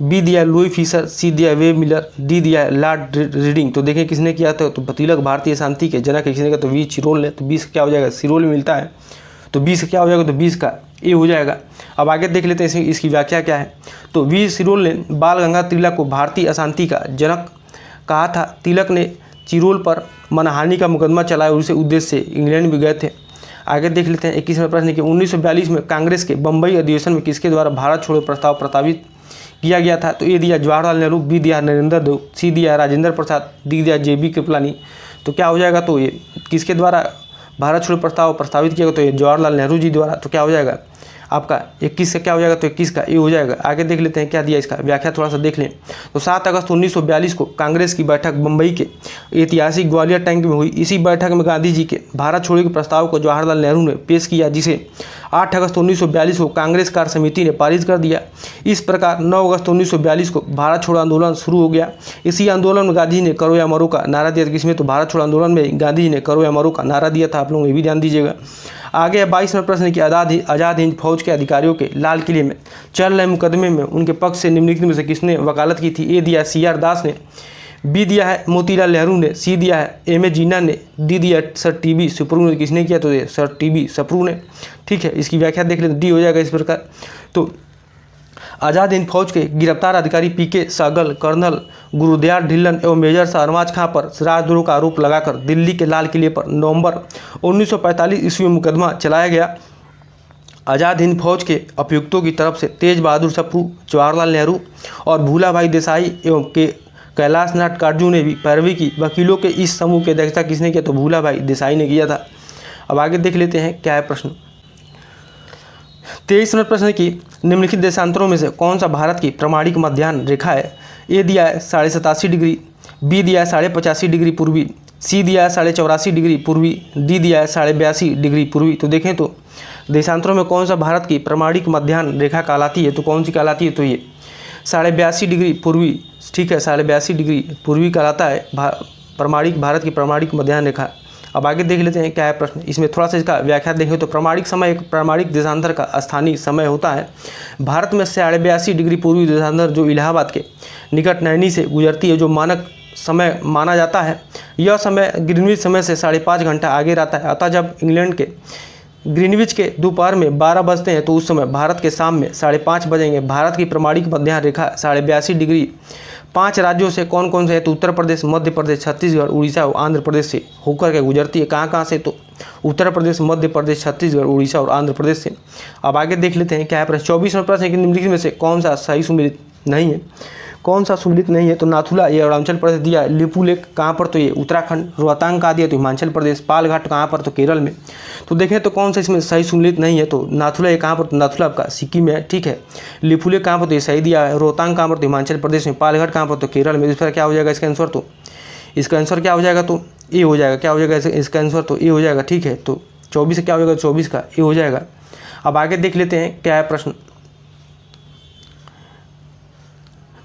बी दिया है लुई फिशर, सी दिया है वे मिलर, डी दिया है लॉर्ड रीडिंग। तो देखें किसने किया था? तो तिलक भारतीय अशांति के जनक है किसने कहा? तो वी चिरोल ने। तो 20 क्या हो जाएगा? सिरोल में मिलता है। तो 20 क्या हो जाएगा? तो 20 का ए हो जाएगा। अब आगे देख लेते हैं इसकी व्याख्या क्या है। तो वी सिरोल ने बाल गंगाधर तिलक को भारतीय अशांति का जनक कहा था। तिलक ने चिरोल पर मानहानि का मुकदमा चलाया और उसी उद्देश्य से इंग्लैंड भी गए थे। आगे देख लेते हैं 21वें प्रश्न कि 1942 में कांग्रेस के बम्बई अधिवेशन में किसके द्वारा भारत छोड़ो प्रस्ताव प्रस्तावित किया गया था? तो ए दिया जवाहरलाल नेहरू, बी दिया नरेंद्र देव, सी दिया राजेंद्र प्रसाद, डी दिया JB कृपलानी। तो क्या हो जाएगा? तो ये किसके द्वारा भारत छोड़ो प्रस्ताव प्रस्तावित किया गया? तो ये जवाहरलाल नेहरू जी द्वारा। तो क्या हो जाएगा आपका 21 से क्या हो जाएगा? तो 21 का ए हो जाएगा। आगे देख लेते हैं क्या दिया इसका व्याख्या थोड़ा सा देख लें। तो 7 अगस्त 1942 को कांग्रेस की बैठक बम्बई के ऐतिहासिक ग्वालियर टैंक में हुई। इसी बैठक में गांधी जी के भारत छोड़ो के प्रस्ताव को जवाहरलाल नेहरू ने पेश किया जिसे 8 अगस्त 1942 को कांग्रेस कार्य समिति ने पारित कर दिया। इस प्रकार 9 अगस्त 1942 को भारत छोड़ो आंदोलन शुरू हो गया। इसी आंदोलन में गांधी जी ने करो या मरो का नारा दिया था। किसमें? तो भारत छोड़ो आंदोलन में गांधी जी ने करो या मरो का नारा दिया था। आप लोग ये भी ध्यान दीजिएगा। आगे 22 नंबर प्रश्न कि आज़ाद हिंद फौज के अधिकारियों के लाल किले में चल रहे मुकदमे में उनके पक्ष से निम्नलिखित में से किसने वकालत की थी? ए दिया CR दास ने, बी दिया है मोतीलाल नेहरू ने, सी दिया है M.A. जिन्ना ने, डी दिया सर TB सुप्रू ने। किसने किया? तो सर TB सुप्रू ने। ठीक है, इसकी व्याख्या देख लेते, डी हो जाएगा इस प्रकार। तो आज़ाद हिंद फौज के गिरफ्तार अधिकारी PK सहगल, कर्नल गुरुदयाल ढिल्लन एवं मेजर शाहनवाज खां पर राजद्रोह का आरोप लगाकर दिल्ली के लाल किले पर नवंबर 1945 ईस्वी में मुकदमा चलाया गया। आज़ाद हिंद फौज के अभियुक्तों की तरफ से तेज बहादुर सप्रू, जवाहरलाल नेहरू और भूला भाई देसाई एवं कैलाश नाथ काटजू ने भी पैरवी की। वकीलों के इस समूह की अध्यक्षता किसने किया? तो भूला भाई देसाई ने किया था। अब आगे देख लेते हैं क्या है प्रश्न। 23 नंबर प्रश्न की निम्नलिखित देशांतरों में से कौन सा भारत की प्रमाणिक मध्याह्न रेखा है? ए दिया है 87.5 डिग्री, बी दिया है 85.5 डिग्री पूर्वी, सी दिया है 84.5 डिग्री पूर्वी, डी दिया है 82.5 डिग्री पूर्वी। तो देखें तो देशांतरों में कौन सा भारत की प्रमाणिक मध्याह्न रेखा कहलाती है? तो कौन सी कहलाती है? तो ये 82.5 डिग्री पूर्वी। ठीक है, 82.5 डिग्री पूर्वी कहलाता है भारत की प्रमाणिक मध्याह्न रेखा। अब आगे देख लेते हैं क्या है प्रश्न। इसमें थोड़ा सा इसका व्याख्या देखें तो प्रमाणिक समय एक प्रमाणिक देशांतर का स्थानीय समय होता है। भारत में 82.5 डिग्री पूर्वी देशांतर जो इलाहाबाद के निकट नैनी से गुजरती है, जो मानक समय माना जाता है। यह समय ग्रीनविच समय से 5.5 घंटा आगे रहता है। अतः जब इंग्लैंड के ग्रीनविच के दोपहर में 12 बजते हैं तो उस समय भारत के शाम में 5:30 बजेंगे। भारत की प्रमाणिक मध्याह्न रेखा 82.5 डिग्री 5 राज्यों से कौन कौन से है? तो उत्तर प्रदेश, मध्य प्रदेश, छत्तीसगढ़, उड़ीसा और आंध्र प्रदेश से होकर के गुजरती है। कहाँ से? तो उत्तर प्रदेश, मध्य प्रदेश, छत्तीसगढ़, उड़ीसा और आंध्र प्रदेश से। अब आगे देख लेते हैं क्या है प्रश्न। 24 नंबर प्रश्न है कि निम्नलिखित में से कौन सा सही सुमेलित नहीं है? कौन सा सुमेलित नहीं है? तो नाथुला ये अरुणाचल प्रदेश दिया है। लिपू लेक कहाँ पर? तो ये उत्तराखंड। रोहतांग कहाँ दिया? तो हिमाचल प्रदेश। पालघाट कहाँ पर? तो केरल में। तो देखें तो कौन सा इसमें सही सुमेलित नहीं है? तो नाथुला ये कहाँ पर? तो नाथुला आपका सिक्किम में है। ठीक है, लिपू लेक कहाँ पर? तो ये सही दिया है। रोहतांग कहाँ पर? तो हिमाचल प्रदेश में। पालघाट कहाँ पर? तो केरल में। इस पर क्या हो जाएगा इसका आंसर? तो इसका आंसर क्या हो जाएगा? तो ए हो जाएगा। क्या हो जाएगा इसका आंसर? तो ए हो जाएगा। ठीक है, तो 24 से क्या हो जाएगा? 24 का ए हो जाएगा। अब आगे देख लेते हैं क्या है प्रश्न।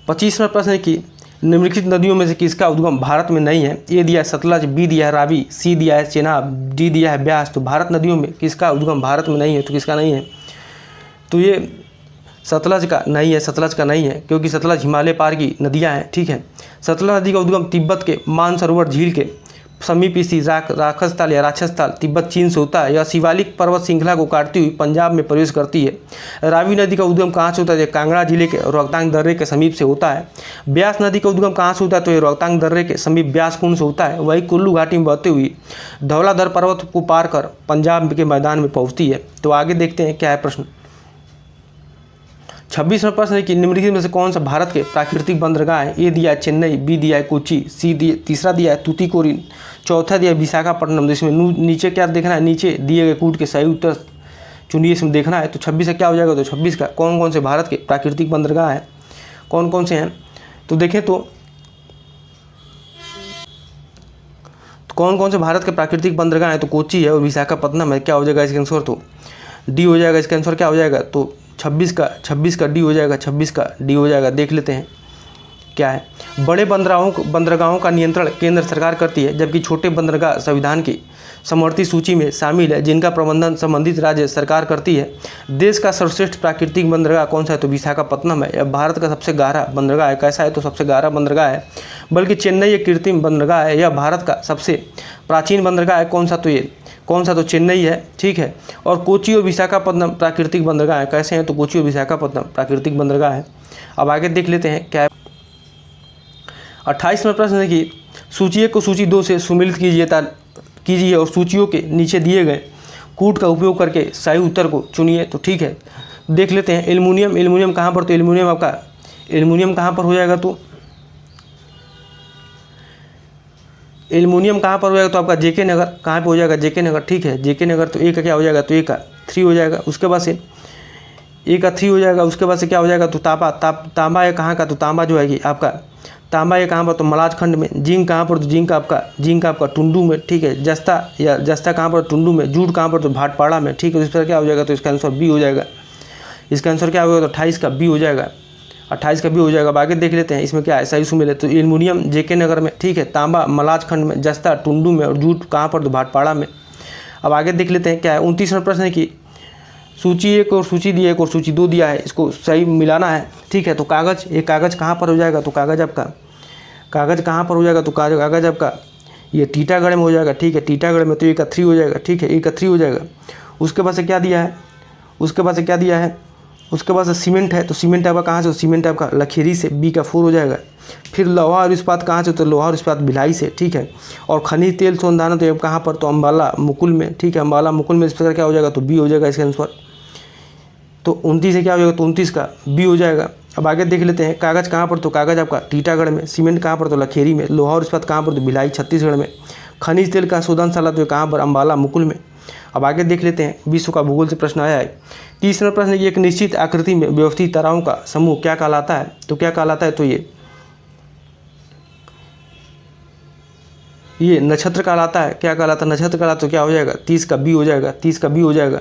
25 नंबर प्रश्न है कि निम्नलिखित नदियों में से किसका उद्गम भारत में नहीं है? ए दिया है सतलज, बी दिया है रावी, सी दिया है चेनाब, डी दिया है ब्यास। तो भारत नदियों में किसका उद्गम भारत में नहीं है? तो किसका नहीं है? तो ये सतलज का नहीं है। सतलज का नहीं है क्योंकि सतलज हिमालय पार की नदियाँ हैं। ठीक है, सतलज नदी का उद्गम तिब्बत के मानसरोवर झील के समीप स्थित राक्षस या राक्षस ताल तिब्बत चीन से होता है। यह शिवालिक पर्वत श्रृंखला को काटती हुई पंजाब में प्रवेश करती है। रावी नदी का उद्गम कहाँ से होता है? कांगड़ा जिले के रोहतांग दर्रे के समीप से होता है। ब्यास नदी का उद्गम कहाँ से होता है? तो ये रोहतांग दर्रे के समीप ब्यास कुंड से होता है। वही कुल्लू घाटी में बहती हुई धौलाधर पर्वत को पार कर पंजाब के मैदान में पहुँचती है। तो आगे देखते हैं क्या है प्रश्न। 26 नंबर प्रश्न है कि निम्नलिखित में से कौन सा भारत के प्राकृतिक बंदरगाह है? ए दिया है चेन्नई, बी दिया है कोची, तीसरा दिया है तूतीकोरिन, चौथा दिया है विशाखापट्टनम। इसमें नीचे क्या देखना है? नीचे दिए गए कूट के सही उत्तर चुनिए, इसमें देखना है। तो 26 से क्या हो जाएगा? तो 26 का कौन कौन से भारत के प्राकृतिक बंदरगाह हैं, कौन कौन से हैं? तो देखें तो कौन कौन से भारत के प्राकृतिक बंदरगाह हैं? तो कोची है और विशाखापट्टनम है। क्या हो जाएगा इसका आंसर? तो डी हो जाएगा। इसका आंसर क्या हो जाएगा? तो 26 का डी हो जाएगा। 26 का डी हो जाएगा। देख लेते हैं क्या है। बड़े बंदरगाहों का नियंत्रण केंद्र सरकार करती है, जबकि छोटे बंदरगाह संविधान की समवर्ती सूची में शामिल है, जिनका प्रबंधन संबंधित राज्य सरकार करती है। देश का सर्वश्रेष्ठ प्राकृतिक बंदरगाह कौन सा है? तो विशाखापट्टनम है। यह भारत का सबसे गहरा बंदरगाह है। कैसा है? तो सबसे गहरा बंदरगाह है। बल्कि चेन्नई एक कृत्रिम बंदरगाह है। यह भारत का सबसे प्राचीन बंदरगाह है। कौन सा? तो ये कौन सा? तो चेन्नई है। ठीक है, और कोची और विशाखापट्टनम प्राकृतिक बंदरगाह है। कैसे हैं? तो कोची और विशाखापट्टनम प्राकृतिक बंदरगाह है। अब आगे देख लेते हैं क्या है। 28 में प्रश्न है कि सूची 1 को सूची 2 से सुमेलित कीजिए और सूचियों के नीचे दिए गए कूट का उपयोग करके सही उत्तर को चुनिए। तो ठीक है, देख लेते हैं। एल्युमिनियम कहाँ पर? तो एल्युमिनियम कहाँ पर हो जाएगा? तो एल्युमिनियम कहाँ पर हो जाएगा? तो आपका जेके नगर। कहाँ पे हो जाएगा? जेके नगर। ठीक है, जेके नगर। तो ए का क्या हो जाएगा? तो ए का 3 हो जाएगा। उसके बाद से ए का 3 हो जाएगा। उसके बाद से क्या हो जाएगा, तो तांबा है कहाँ का, तो तांबा जो है कि आपका तांबा है कहाँ पर, तो मलाज खंड में। जिंक कहाँ पर, तो जिंक आपका टुंडू में, ठीक है। जस्ता कहाँ पर, टुंडू में। जूट कहाँ पर, तो भाटपाड़ा में, ठीक है। इस पर क्या हो जाएगा, तो इसका आंसर बी हो जाएगा। इसका आंसर क्या होगा, तो 28 का बी हो जाएगा। 28 का बी हो जाएगा। अब आगे देख लेते हैं इसमें क्या है, सही सुमेल है। तो एल्युमिनियम जेके नगर में, ठीक है। तांबा मलाज खंड में, जस्ता टुंडू में, और जूट कहाँ पर, तो भाटपाड़ा में। अब आगे देख लेते हैं क्या है। 29वां प्रश्न है कि सूची 1 और सूची दी है, 1 और सूची 2 दिया है, इसको सही मिलाना है, ठीक है। तो कागज़, ये कागज़ कहाँ पर हो जाएगा, तो कागज़ कहाँ पर हो जाएगा, तो कागज़ आपका ये टीटागढ़ में हो जाएगा, ठीक है। टीटागढ़ में, तो ए का 3 हो जाएगा, ठीक है। ए का 3 हो जाएगा। उसके बाद से क्या दिया है, उसके बाद से सीमेंट है। तो सीमेंट आपका कहाँ से, सीमेंट आपका लखेरी से, बी का 4 हो जाएगा। फिर लोहा और इस्पात कहाँ से, तो लोहा और इस्पात भिलाई से, ठीक है। और खनिज तेल सोनदाना तो कहाँ पर, तो अम्बाला मुकुल में, ठीक है। अम्बाला मुकुल में। इस प्रकार क्या हो जाएगा, तो बी हो जाएगा इसका आंसर। तो 29 से क्या हो जाएगा, तो 29 का बी हो जाएगा। अब आगे देख लेते हैं कागज़ कहाँ पर, तो कागज़ आपका टीटागढ़ में। सीमेंट कहाँ पर, तो लखेरी में। लोहा और इस्पात कहाँ पर, तो भिलाई छत्तीसगढ़ में। खनिज तेल का शोधनशाला तो कहाँ पर, अम्बाला मुकुल में। अब आगे देख लेते हैं विश्व का भूगोल से प्रश्न आया है। 30वां प्रश्न, एक निश्चित आकृति में व्यवस्थित ताराओं का समूह क्या कहलाता है, तो क्या कहलाता है, तो ये नक्षत्र कहलाता है। क्या कहलाता है, नक्षत्र कहलाता है। तो क्या हो जाएगा, 30 का बी हो जाएगा। 30 का बी हो जाएगा।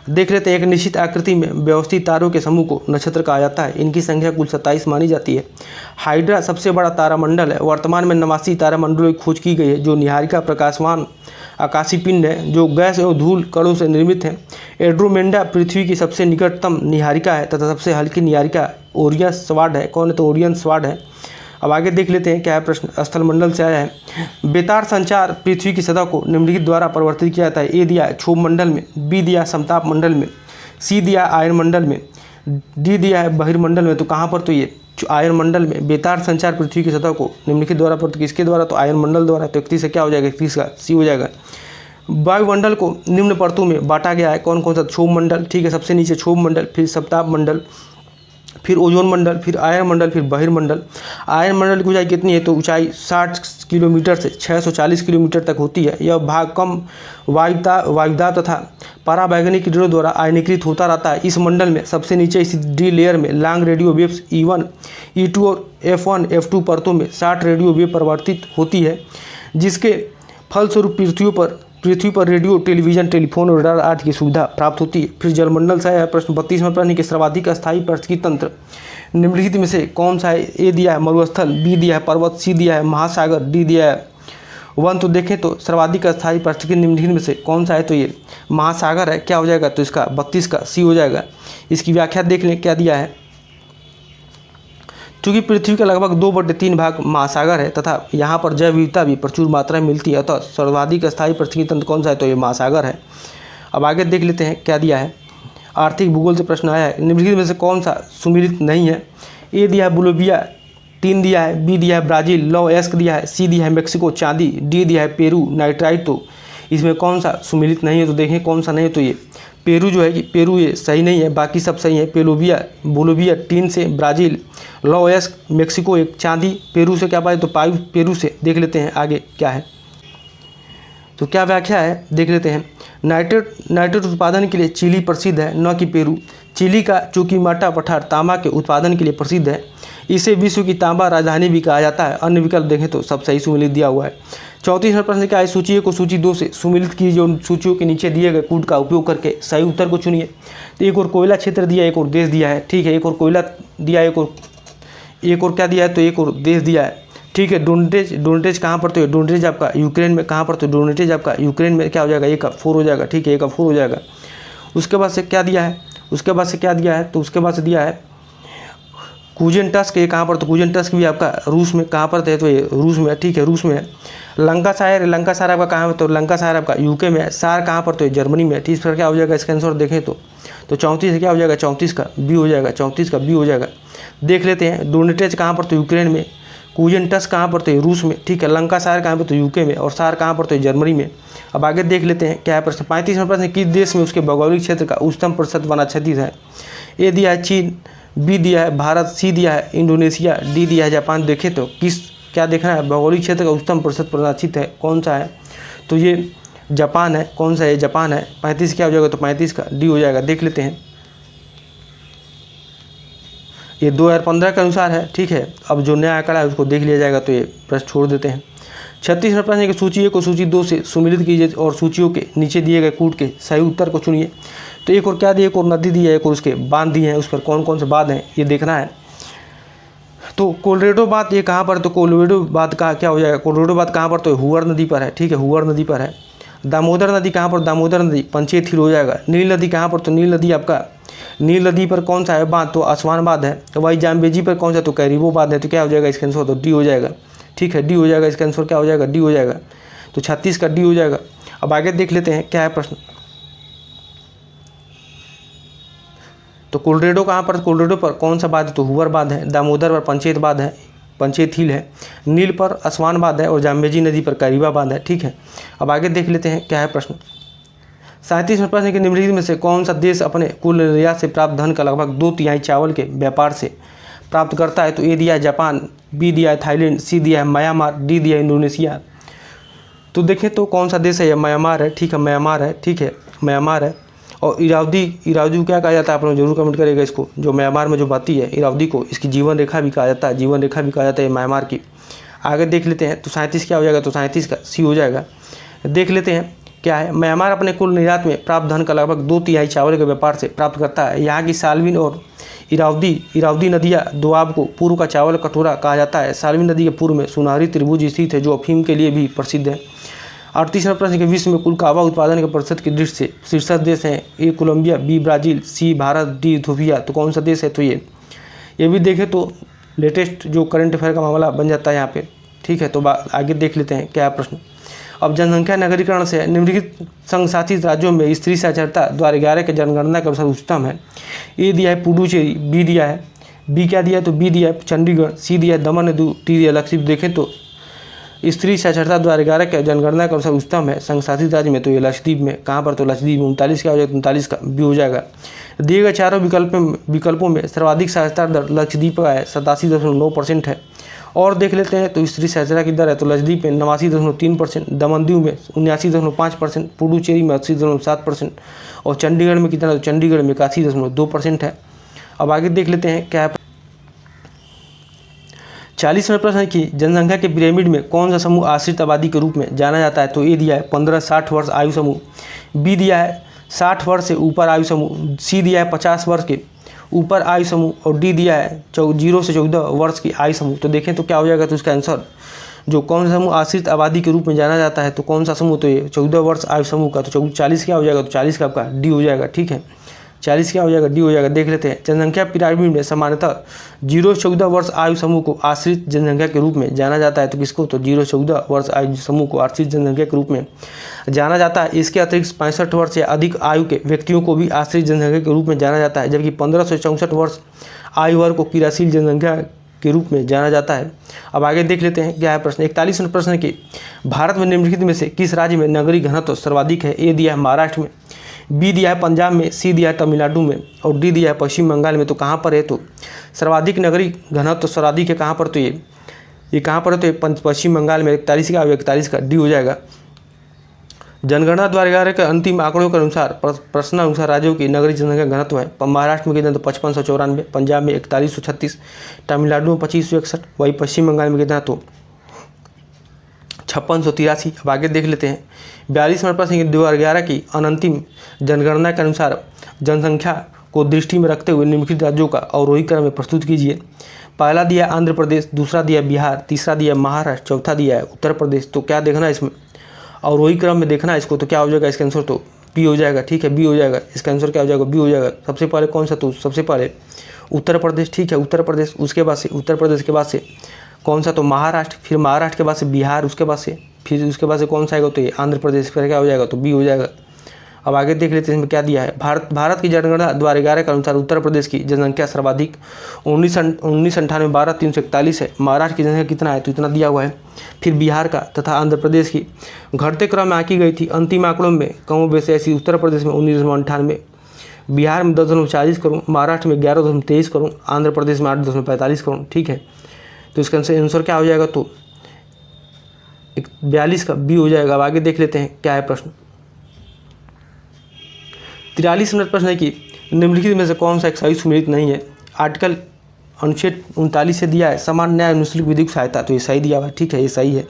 देख लेते हैं एक निश्चित आकृति में व्यवस्थित तारों के समूह को नक्षत्र कहा जाता है। इनकी संख्या कुल 27 मानी जाती है। हाइड्रा सबसे बड़ा तारामंडल है। वर्तमान में 89 तारामंडलों की खोज की गई है, जो निहारिका प्रकाशवान आकाशीय पिंड है, जो गैस और धूल कणों से निर्मित है। एंड्रोमेडा पृथ्वी की सबसे निकटतम निहारिका है तथा सबसे हल्की निहारिका ओरियन स्वाड है। कौन है, तो ओरियन स्वाड है। अब आगे देख लेते हैं क्या है प्रश्न, स्थलमंडल से आया है। बेतार संचार पृथ्वी की सतह को निम्नलिखित द्वारा परिवर्तित किया जाता है। ए दिया है क्षोभ मंडल में, बी दिया है समताप मंडल में, सी दिया है आयन मंडल में, डी दिया है बहिर्मंडल में। तो कहाँ पर, तो ये आयन मंडल में। बेतार संचार पृथ्वी की सतह को निम्नलिखित द्वारा परिवर्तित किसके द्वारा, तो आयन मंडल द्वारा। तो 31 से क्या हो जाएगा, 31 का सी हो जाएगा। वायुमंडल को निम्न परतों में बांटा गया है। कौन कौन सा, क्षोभ मंडल, ठीक है। सबसे नीचे क्षोभ मंडल, फिर समताप मंडल, फिर ओजोन मंडल, फिर आयन मंडल, फिर बहिर्मंडल। आयन मंडल की ऊंचाई कितनी है, तो ऊंचाई 60 किलोमीटर से 640 किलोमीटर तक होती है। यह भाग कम वायुदाब तथा पराबैंगनी किरणों द्वारा आयनीकृत होता रहता है। इस मंडल में सबसे नीचे इस डी लेयर में long radio waves E1, E2 और F1, F2 परतों में 60 रेडियो वेव परिवर्तित होती है, जिसके फलस्वरूप पृथ्वी पर रेडियो, टेलीविजन, टेलीफोन और रडार आदि की सुविधा प्राप्त होती है। फिर जलमंडल से है प्रश्न 32वां प्रश्न के सर्वाधिक स्थायी पारिस्थितिकी तंत्र निम्नलिखित में से कौन सा है। ए दिया है मरुस्थल, बी दिया है पर्वत, सी दिया है महासागर, डी दिया है वन। तो देखें तो सर्वाधिक स्थायी पारिस्थितिकी निम्नलिखित में से कौन सा है, तो ये महासागर है। क्या हो जाएगा, तो इसका 32 का सी हो जाएगा। इसकी व्याख्या देख लें क्या दिया है। चूँकि पृथ्वी का लगभग 2/3 भाग महासागर है तथा यहाँ पर जैव विविधता भी प्रचुर मात्रा में मिलती है, अतः सर्वाधिक स्थायी पारिस्थितिकी तंत्र कौन सा है, तो ये महासागर है। अब आगे देख लेते हैं क्या दिया है। आर्थिक भूगोल से प्रश्न आया है। निम्नलिखित में से कौन सा सुमेलित नहीं है। ए दिया है बोलिविया, 3 दिया है, बी दिया है ब्राज़ील, लौ एस्क दिया है, सी दिया है मेक्सिको चांदी, डी दिया है पेरू नाइट्राइट। तो इसमें कौन सा सुमेलित नहीं है, तो देखें कौन सा नहीं है, तो ये पेरू जो है कि पेरू ये सही नहीं है, बाकी सब सही है। बोलिविया 3 से, ब्राज़ील, लौ एस्क, मेक्सिको एक, चांदी। पेरू से क्या पाए, तो पायु पेरू से। देख लेते हैं आगे क्या है, तो क्या व्याख्या है देख लेते हैं। नाइट्रेट उत्पादन के लिए चिली प्रसिद्ध है, न कि पेरू। चिली का चुकीमाटा पठार तांबा के उत्पादन के लिए प्रसिद्ध है। इसे विश्व की तांबा राजधानी भी कहा जाता है। अन्य विकल्प देखें तो सब सही सुमेलित दिया हुआ है। 34वां प्रश्न क्या है, सूची 1 को सूची 2 से सुमेलित की, जो सूचियों के नीचे दिए गए कूट का उपयोग करके सही उत्तर को चुनिए। तो एक और कोयला क्षेत्र दिया है, एक और देश दिया है, ठीक है। एक और कोयला दिया है, एक और क्या दिया है, तो एक और देश दिया है, ठीक है। डोनेटेज कहाँ पर, तो ये डोनेटेज आपका यूक्रेन में। कहाँ पर, तो डोनेटेज आपका यूक्रेन में। क्या हो जाएगा, ए का 4 हो जाएगा, ठीक है। ए का 4 हो जाएगा। उसके बाद से क्या दिया है, तो उसके बाद से दिया है कूजनटस्क। ये कहाँ पर, तो कूजनटस्क भी आपका रूस में। कहाँ पर है, तो ये रूस में, ठीक है, रूस में है। लंकासायर आपका कहाँ है, तो लंकासायर आपका यूके में है। सार कहाँ पर, तो ये जर्मनी में है। ठीक है, क्या हो जाएगा इसका आंसर देखें तो 34 है, क्या हो जाएगा 34 का बी हो जाएगा। 34 का बी हो जाएगा। देख लेते हैं डोनेटेज कहाँ पर, तो यूक्रेन में। कूजनटस्क कहाँ पर, तो रूस में, ठीक है। लंकासायर कहाँ पर, तो यूके में। और सार कहाँ पर, तो जर्मनी में। अब आगे देख लेते हैं क्या है प्रश्न। 35वां प्रश्न, किस देश में उसके भौगोलिक क्षेत्र का उच्चतम प्रतिशत वनाच्छादित है। ए दिया है चीन, बी दिया है भारत, सी दिया है इंडोनेशिया, डी दिया है जापान। देखें तो क्या देखना है, भौगोलिक क्षेत्र का उच्चतम प्रतिशत वनाच्छादित है कौन सा है, तो ये जापान है। कौन सा है, जापान है। 35 क्या हो जाएगा, तो 35 का डी हो जाएगा। देख लेते हैं ये 2015 के अनुसार है, ठीक है। अब जो नया आंकड़ा है उसको देख लिया जाएगा, तो ये प्रश्न छोड़ देते हैं। 36 नंबर प्रश्न है कि सूची 1 को सूची 2 से सुमिलित कीजिए और सूचियों के नीचे दिए गए कूट के सही उत्तर को चुनिए। तो एक और क्या दिया, एक और नदी दी है, एक और उसके बांध दिए हैं, उस पर कौन कौन से बांध हैं ये देखना है। तो कोलोरेडो बांध ये कहाँ पर, तो कोलोरेडो बांध का क्या हो जाएगा, कोलोरेडो बांध कहाँ पर, तो हुअर नदी पर है, ठीक है, हुअर नदी पर है। दामोदर नदी कहाँ पर, दामोदर नदी पंचेत हिल हो जाएगा। नील नदी कहाँ पर, तो नील नदी आपका, नील नदी पर कौन सा है बांध, तो आसवान बांध है। तो वही जाम्बेजी पर कौन सा, तो कैरिबो बांध है। तो क्या हो जाएगा इसका आंसर, तो डी हो जाएगा, ठीक है, डी हो जाएगा। इसका आंसर क्या हो जाएगा, डी हो जाएगा। तो 36 का डी हो जाएगा। अब आगे देख लेते हैं क्या है प्रश्न। तो कोलोरेडो कहाँ पर, कोलोरेडो पर कौन सा बांध है, तो हुअर बांध है। दामोदर पर पंचेत बांध है, पंचेत हिल है। नील पर आसवान बांध है और जाम्बेजी नदी पर कैरिबा बांध है, ठीक है। अब आगे देख लेते हैं क्या है प्रश्न। 37वां प्रश्न है कि निम्नलिखित में से कौन सा देश अपने कुल निर्यात से प्राप्त धन का लगभग 2/3 चावल के व्यापार से प्राप्त करता है। तो ए दिया है जापान, बी दिया है थाईलैंड, सी दिया है म्यांमार, डी दिया है इंडोनेशिया। तो देखें तो कौन सा देश है, ये म्यांमार है, ठीक है, म्यांमार है, ठीक है, म्यांमार है। और इरावदी, इरावदी को क्या कहा जाता है, आप लोग जरूर कमेंट करेगा इसको। जो म्यांमार में जो बहती है इरावदी को, इसकी जीवन रेखा भी कहा जाता है, जीवन रेखा भी कहा जाता है म्यांमार की। आगे देख लेते हैं। तो 37 क्या हो जाएगा, तो 37 का सी हो जाएगा। देख लेते हैं क्या है। म्यांमार अपने कुल निर्यात में प्राप्त धन का लगभग 2/3 चावल के व्यापार से प्राप्त करता है। यहाँ की साल्विन और इरावदी नदियाँ दोआब को पूर्व का चावल कटोरा कहा जाता है। साल्विन नदी के पूर्व में सुनहरी त्रिभुज स्थित है, जो अफीम के लिए भी प्रसिद्ध है। 38वां प्रश्न के विश्व में कुल कहवा उत्पादन के प्रतिशत की दृष्टि से शीर्षक देश हैं। ए कोलंबिया, बी ब्राज़ील, सी भारत, डी इथोपिया। तो कौन सा देश है, तो ये भी देखें तो लेटेस्ट जो करंट अफेयर का मामला बन जाता है यहाँ पे, ठीक है। तो आगे देख लेते हैं क्या है प्रश्न। अब जनसंख्या नगरीकरण से निम्नलिखित संघ शासित राज्यों में स्त्री साक्षरता 2011 के जनगणना के अनुसार उच्चतम है। ए दिया है पुडुचेरी, बी दिया है, बी क्या दिया है, तो बी दिया है चंडीगढ़, सी दिया है दमन डी दिया लक्षद्वीप। देखें तो स्त्री साक्षरता 2011 के जनगणना के अनुसार उच्चतम है संघ शासित राज्य में, तो ये लक्षद्वीप में। कहाँ पर, तो लक्षद्वीप में। 39 क्या हो जाएगा, 39 का बी हो जाएगा। दिए गए चारों विकल्पों में सर्वाधिक साक्षरता दर लक्षद्वीप का है, 87.9% है। और देख लेते हैं तो स्त्री साक्षरता की दर है, तो लक्षद्वीप में 89.3%, दमनदीव में 79.5%, पुडुचेरी में 80.7% और चंडीगढ़ में कितना, तो चंडीगढ़ में 81.2% है। अब आगे देख लेते हैं क्या है। 40वां प्रश्न है कि जनसंख्या के पिरामिड में कौन सा समूह आश्रित आबादी के रूप में जाना जाता है। तो ए दिया है 15-60 वर्ष आयु समूह, बी दिया है 60 वर्ष से ऊपर आयु समूह, सी दिया है 50 वर्ष के ऊपर आयु समूह और डी दिया है 0 से 14 वर्ष की आयु समूह। तो देखें तो क्या हो जाएगा, तो इसका आंसर जो कौन सा समूह आश्रित आबादी के रूप में जाना जाता है, तो कौन सा समूह, तो ये 14 वर्ष आयु समूह का। तो 40 क्या हो जाएगा, तो 40 का आपका डी हो जाएगा, ठीक है, 40 क्या हो जाएगा, डी हो जाएगा। देख लेते हैं। जनसंख्या पिरामिड में सामान्यतः 0 से 14 वर्ष आयु समूह को आश्रित जनसंख्या के रूप में जाना जाता है। तो किसको, तो 0 से 14 वर्ष आयु समूह को आश्रित जनसंख्या के रूप में जाना जाता है। इसके अतिरिक्त 65 वर्ष या अधिक आयु के व्यक्तियों को भी आश्रित जनसंख्या के रूप में जाना जाता है, जबकि 15 से 64 वर्ष आयु वर्ग को क्रियाशील जनसंख्या के रूप में जाना जाता है। अब आगे देख लेते हैं क्या है प्रश्न। 41वां प्रश्न है कि भारत में निम्नलिखित में से किस राज्य में नगरीय घनत्व सर्वाधिक है। ए दिया है महाराष्ट्र में, बी दिया है पंजाब में, सी दिया है तमिलनाडु में और डी दिया है पश्चिम बंगाल में। तो कहाँ पर है, तो सर्वाधिक नगरीय घनत्व सर्वाधिक है कहाँ पर, तो ये कहाँ पर है, तो ये पश्चिम बंगाल में। 41 का 41 का डी हो जाएगा। जनगणना 2011 के अंतिम आंकड़ों के अनुसार प्रश्नानुसार राज्यों की नगरीय जनसंख्या घनत्व है। महाराष्ट्र में कितना, तो 5594, पंजाब में 4136, तमिलनाडु में 2561, वही पश्चिम बंगाल में कितना, तो 5683। अब आगे देख लेते हैं। 42वां प्रश्न 2011 की अनंतिम जनगणना के अनुसार जनसंख्या को दृष्टि में रखते हुए निम्नलिखित राज्यों का अवरोही क्रम में प्रस्तुत कीजिए। पहला दिया आंध्र प्रदेश, दूसरा दिया बिहार, तीसरा दिया महाराष्ट्र, चौथा दिया है उत्तर प्रदेश। तो क्या देखना है इसमें, अवरोही क्रम में देखना है इसको। तो क्या हो जाएगा इसका आंसर, तो बी हो जाएगा, ठीक है, बी हो जाएगा। इसका आंसर क्या हो जाएगा, बी हो जाएगा। सबसे पहले कौन सा, तो सबसे पहले उत्तर प्रदेश, ठीक है, उत्तर प्रदेश। उसके बाद से उत्तर प्रदेश के बाद से कौन सा, तो महाराष्ट्र, फिर महाराष्ट्र के बाद से बिहार, उसके बाद से फिर उसके बाद से कौन सा आएगा, तो ये आंध्र प्रदेश। फिर क्या हो जाएगा, तो बी हो जाएगा। अब आगे देख लेते हैं इसमें क्या दिया है। भारत की जनगणना 2011 के अनुसार उत्तर प्रदेश की जनसंख्या सर्वाधिक 1998 12,341 है। महाराष्ट्र की जनसंख्या कितना है, तो इतना दिया हुआ है। फिर बिहार का तथा आंध्र प्रदेश की घटते क्रम में आंकी गई थी। अंतिम आंकड़ों में कम बेस ऐसी उत्तर प्रदेश में 19.98, बिहार में 10.40 करोड़, महाराष्ट्र में 11.23 करोड़, आंध्र प्रदेश में 8.45 करोड़, ठीक है। तो इसका आंसर क्या हो जाएगा, तो 42 का बी हो जाएगा। अब आगे देख लेते हैं क्या है प्रश्न। 43वां प्रश्न है कि निम्नलिखित में से कौन सा एक सही सुमेलित नहीं है। आर्टिकल अनुच्छेद 39 से दिया है समान न्याय और निःशुल्क विधिक सहायता, तो ये सही दिया हुआ है, ठीक है, ये सही है।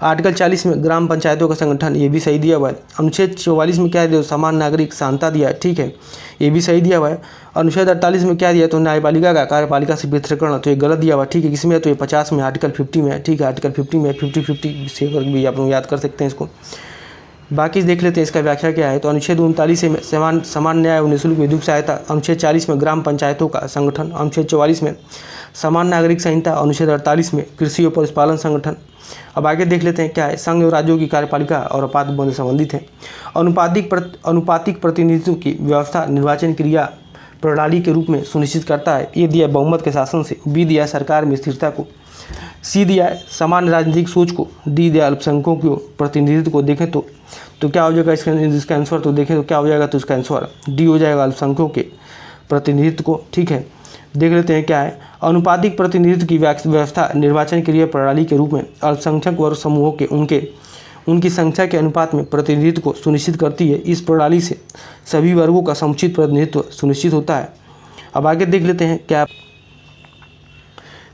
आर्टिकल 40 में ग्राम पंचायतों का संगठन, ये भी सही दिया हुआ है। अनुच्छेद 44 में क्या दिया, समान नागरिक समानता दिया है, ठीक है, ये भी सही दिया हुआ है। अनुच्छेद 48 में क्या दिया, तो न्यायपालिका का कार्यपालिका से पृथक्करण, तो ये गलत दिया हुआ है, ठीक है, किसमें है, तो ये 50 में, आर्टिकल 50 में है, ठीक है, आर्टिकल 50 में 50-50 से भी आप लोग याद कर सकते हैं इसको। बाकी देख लेते हैं इसका व्याख्या क्या है। तो अनुच्छेद 39 में समान न्याय और निःशुल्क विधिक सहायता, अनुच्छेद 40 में ग्राम पंचायतों का संगठन, अनुच्छेद 44 में समान नागरिक संहिता, अनुच्छेद 48 में कृषि और पशुपालन संगठन। अब आगे देख लेते हैं क्या है। संघ और राज्यों की कार्यपालिका और आपात बंद संबंधित है। अनुपातिक प्रतिनिधित्व की व्यवस्था निर्वाचन क्रिया प्रणाली के रूप में सुनिश्चित करता है। ये दिया बहुमत के शासन से। बी दिया सरकार में स्थिरता को। सी दिया है समान राजनीतिक सोच को। डी दिया अल्पसंख्यकों को प्रतिनिधित्व को। देखें तो क्या हो जाएगा इसका आंसर, तो देखें तो क्या हो जाएगा, तो इसका आंसर डी हो जाएगा, अल्पसंख्यकों के प्रतिनिधित्व को, ठीक है। देख लेते हैं क्या है। अनुपातिक प्रतिनिधित्व की व्यवस्था निर्वाचन क्रिया प्रणाली के रूप में अल्पसंख्यक वर्ग समूहों के उनकी संख्या के अनुपात में प्रतिनिधित्व को सुनिश्चित करती है। इस प्रणाली से सभी वर्गों का समुचित प्रतिनिधित्व सुनिश्चित होता है। अब आगे देख लेते हैं क्या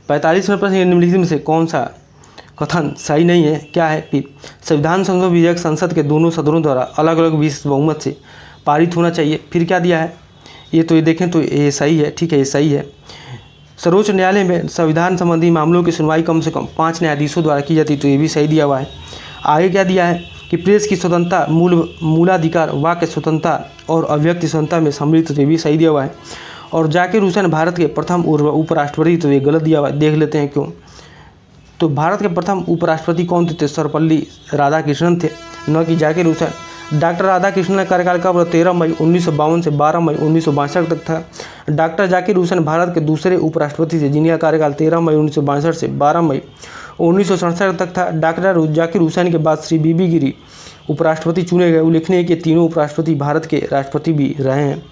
45वें प्रश्न निम्नलिखित में से कौन सा कथन सही नहीं है। क्या है कि संविधान संशोधन विधेयक संसद के दोनों सदनों द्वारा अलग अलग 20 बहुमत से पारित होना चाहिए। फिर क्या दिया है, ये देखें तो ये सही है, ठीक है, ये सही है। सर्वोच्च न्यायालय में संविधान संबंधी मामलों की सुनवाई कम से कम 5 न्यायाधीशों द्वारा की जाती, तो ये भी सही दिया हुआ है। आगे क्या दिया है कि प्रेस की स्वतंत्रता मूलाधिकार वाक्य स्वतंत्रता और अभिव्यक्ति स्वतंत्रता में सम्मिलित, तो ये भी सही दिया हुआ है। और जाकिर हुसैन भारत के प्रथम उपराष्ट्रपति, तो ये गलत दिया हुआ है। देख लेते हैं क्यों। तो भारत के प्रथम उपराष्ट्रपति कौन थे, सर्वपल्ली राधाकृष्णन थे, न कि जाकिर हुसैन। डॉक्टर राधाकृष्णन का कार्यकाल कब 13 मई 1952 से 12 मई 1962 तक था। डॉक्टर जाकिर हुसैन भारत के दूसरे उपराष्ट्रपति थे जिनका कार्यकाल 13 मई 1962 से 12 मई 1967 तक था। डॉक्टर जाकिर हुसैन के बाद श्री बीबी गिरी उपराष्ट्रपति चुने गए। उल्लेखनीय है कि तीनों उपराष्ट्रपति भारत के राष्ट्रपति भी रहे हैं।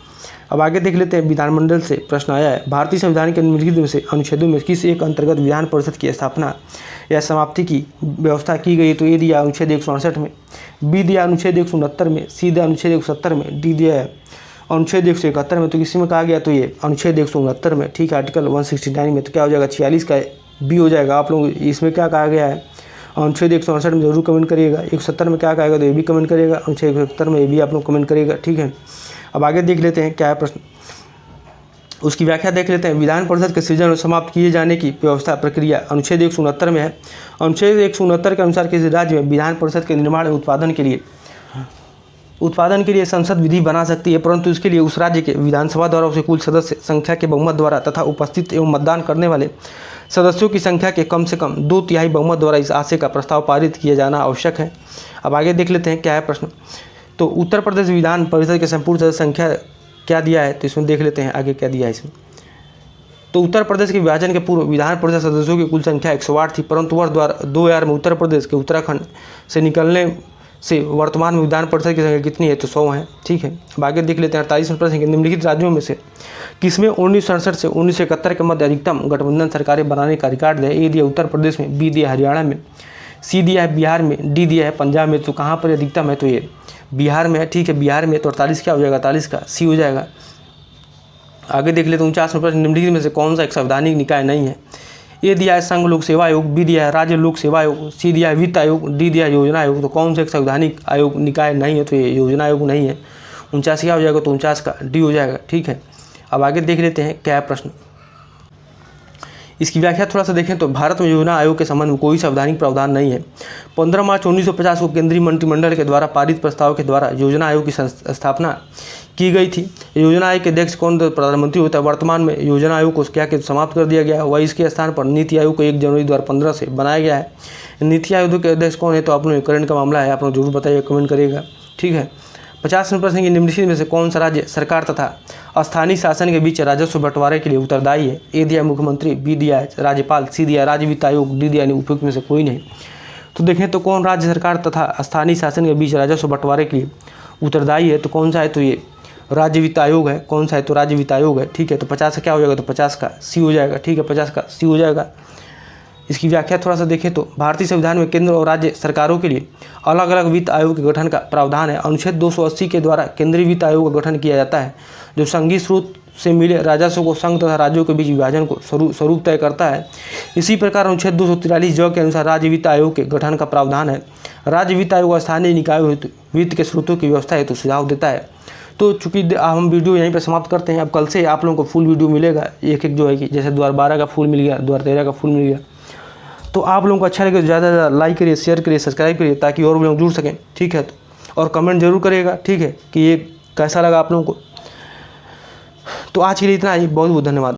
अब आगे देख लेते हैं। विधानमंडल से प्रश्न आया है, भारतीय संविधान के निम्नलिखित में से अनुच्छेदों में किस एक अंतर्गत विधान परिषद की स्थापना या समाप्ति की व्यवस्था की गई। तो ए दिया अनुच्छेद 168 में, बी दिया अनुच्छेद 169 में, सी दिया अनुच्छेद 170 में, डी दिया अनुच्छेद 171 में। तो किसी में कहा गया, तो ये अनुच्छेद 169 में, ठीक है, आर्टिकल 169 में। तो क्या हो जाएगा 46 का बी हो जाएगा। आप लोग इसमें क्या कहा गया है, अनुच्छेद 168 में जरूर कमेंट करिएगा। 170 में क्या कहेगा, तो ये भी कमेंट करिएगा। अनुच्छेद 170 में ये भी आप लोग कमेंट करिएगा, ठीक है। अब आगे देख लेते हैं क्या है प्रश्न, उसकी व्याख्या देख लेते हैं। विधान परिषद के सृजन और समाप्त किए जाने की व्यवस्था प्रक्रिया अनुच्छेद 169 में है। अनुच्छेद 169 के अनुसार किसी राज्य में विधान परिषद के निर्माण और उत्पादन के लिए संसद विधि बना सकती है, परंतु इसके लिए उस राज्य के विधानसभा द्वारा उसे कुल सदस्य संख्या के बहुमत द्वारा तथा उपस्थित एवं मतदान करने वाले सदस्यों की संख्या के कम से कम 2/3 बहुमत द्वारा इस आशय का प्रस्ताव पारित किया जाना आवश्यक है। अब आगे देख लेते हैं क्या है प्रश्न। तो उत्तर प्रदेश विधान परिषद के संपूर्ण सदस्य संख्या क्या दिया है, तो इसमें देख लेते हैं आगे क्या दिया है इसमें। तो उत्तर प्रदेश के विभाजन के पूर्व विधान परिषद सदस्यों की कुल संख्या 108 थी, परंतु वर्ष 2000 में उत्तर प्रदेश के उत्तराखंड से निकलने से वर्तमान में विधान परिषद की संख्या कितनी है, तो 100 है, ठीक है। अब आगे देख लेते हैं 48वें प्रश्न के निम्नलिखित राज्यों में से किसमें 1967 से 1971 के मध्य अधिकतम गठबंधन सरकारें बनाने का रिकॉर्ड है। ए दिया उत्तर प्रदेश में, बी दिया हरियाणा में, सी दिया है बिहार में, डी दिया है पंजाब में। तो कहाँ पर अधिकतम है, तो ये बिहार में है, ठीक है, बिहार में। तो 48 क्या हो जाएगा, 48 का सी हो जाएगा। आगे देख लेते हैं 49वें प्रश्न निम्नलिखित में से कौन सा एक संवैधानिक निकाय नहीं है। ए दिया है संघ लोक सेवा आयोग, बी दिया है राज्य लोक सेवा आयोग, सी दिया है वित्त आयोग, डी दिया है योजना आयोग। तो कौन सा एक संवैधानिक आयोग निकाय नहीं है, तो ये योजना आयोग नहीं है। 49 क्या हो जाएगा, तो 49 का डी हो जाएगा, ठीक है। अब आगे देख लेते हैं क्या है प्रश्न, इसकी व्याख्या थोड़ा सा देखें। तो भारत में योजना आयोग के संबंध में कोई संवैधानिक प्रावधान नहीं है। 15 मार्च 1950 को केंद्रीय मंत्रिमंडल के द्वारा पारित प्रस्ताव के द्वारा योजना आयोग की स्थापना की गई थी। योजना आयोग के अध्यक्ष कौन प्रधानमंत्री होता है। वर्तमान में योजना आयोग को क्या समाप्त कर दिया गया है, वह इसके स्थान पर नीति आयोग को 1 जनवरी 2015 से बनाया गया है। नीति आयोग के अध्यक्ष कौन है, तो आप लोग करंट का मामला है, आप लोग जरूर बताइए, कमेंट करिएगा, ठीक है। 50वें प्रश्न की निम्नलिखित में से कौन सा राज्य सरकार तथा स्थानीय शासन के बीच राजस्व बंटवारे के लिए उत्तरदायी है। ए दिया मुख्यमंत्री, बी दिया है राज्यपाल, सी दिया राज्य वित्त आयोग, डी दिया उपयुक्त में से कोई नहीं। तो देखें तो कौन राज्य सरकार तथा स्थानीय शासन के बीच राजस्व बंटवारे के लिए उत्तरदायी है, तो कौन सा है, तो ये राज्य वित्त आयोग है। कौन सा है, तो राज्य वित्त आयोग है, ठीक है। तो 50 का क्या हो जाएगा, तो 50 का सी हो जाएगा, ठीक है, 50 का सी हो जाएगा। इसकी व्याख्या थोड़ा सा देखें तो भारतीय संविधान में केंद्र और राज्य सरकारों के लिए अलग अलग वित्त आयोग के गठन का प्रावधान है। अनुच्छेद 280 के द्वारा केंद्रीय वित्त आयोग का गठन किया जाता है, जो संघीय स्रोत से मिले राजस्व को संघ तथा राज्यों के बीच विभाजन को स्वरूप तय करता है। इसी प्रकार अनुच्छेद 243 के अनुसार राज्य वित्त आयोग के गठन का प्रावधान है। राज्य वित्त आयोग स्थानीय निकायों हेतु वित्त के स्रोतों की व्यवस्था हेतु सुझाव देता है। तो चूंकि हम वीडियो यहीं पर समाप्त करते हैं। अब कल से आप लोगों को फुल वीडियो मिलेगा, एक जो है कि जैसे द्वार 12 का फुल मिल गया, द्वार 13 का फुल मिल गया। तो आप लोगों को अच्छा लगे तो ज़्यादा से ज़्यादा लाइक करिए, शेयर करिए, सब्सक्राइब करिए, ताकि और लोग जुड़ सकें। ठीक है, तो और कमेंट जरूर करिएगा। ठीक है, कि ये कैसा लगा आप लोगों को। तो आज के लिए इतना ही, बहुत बहुत धन्यवाद।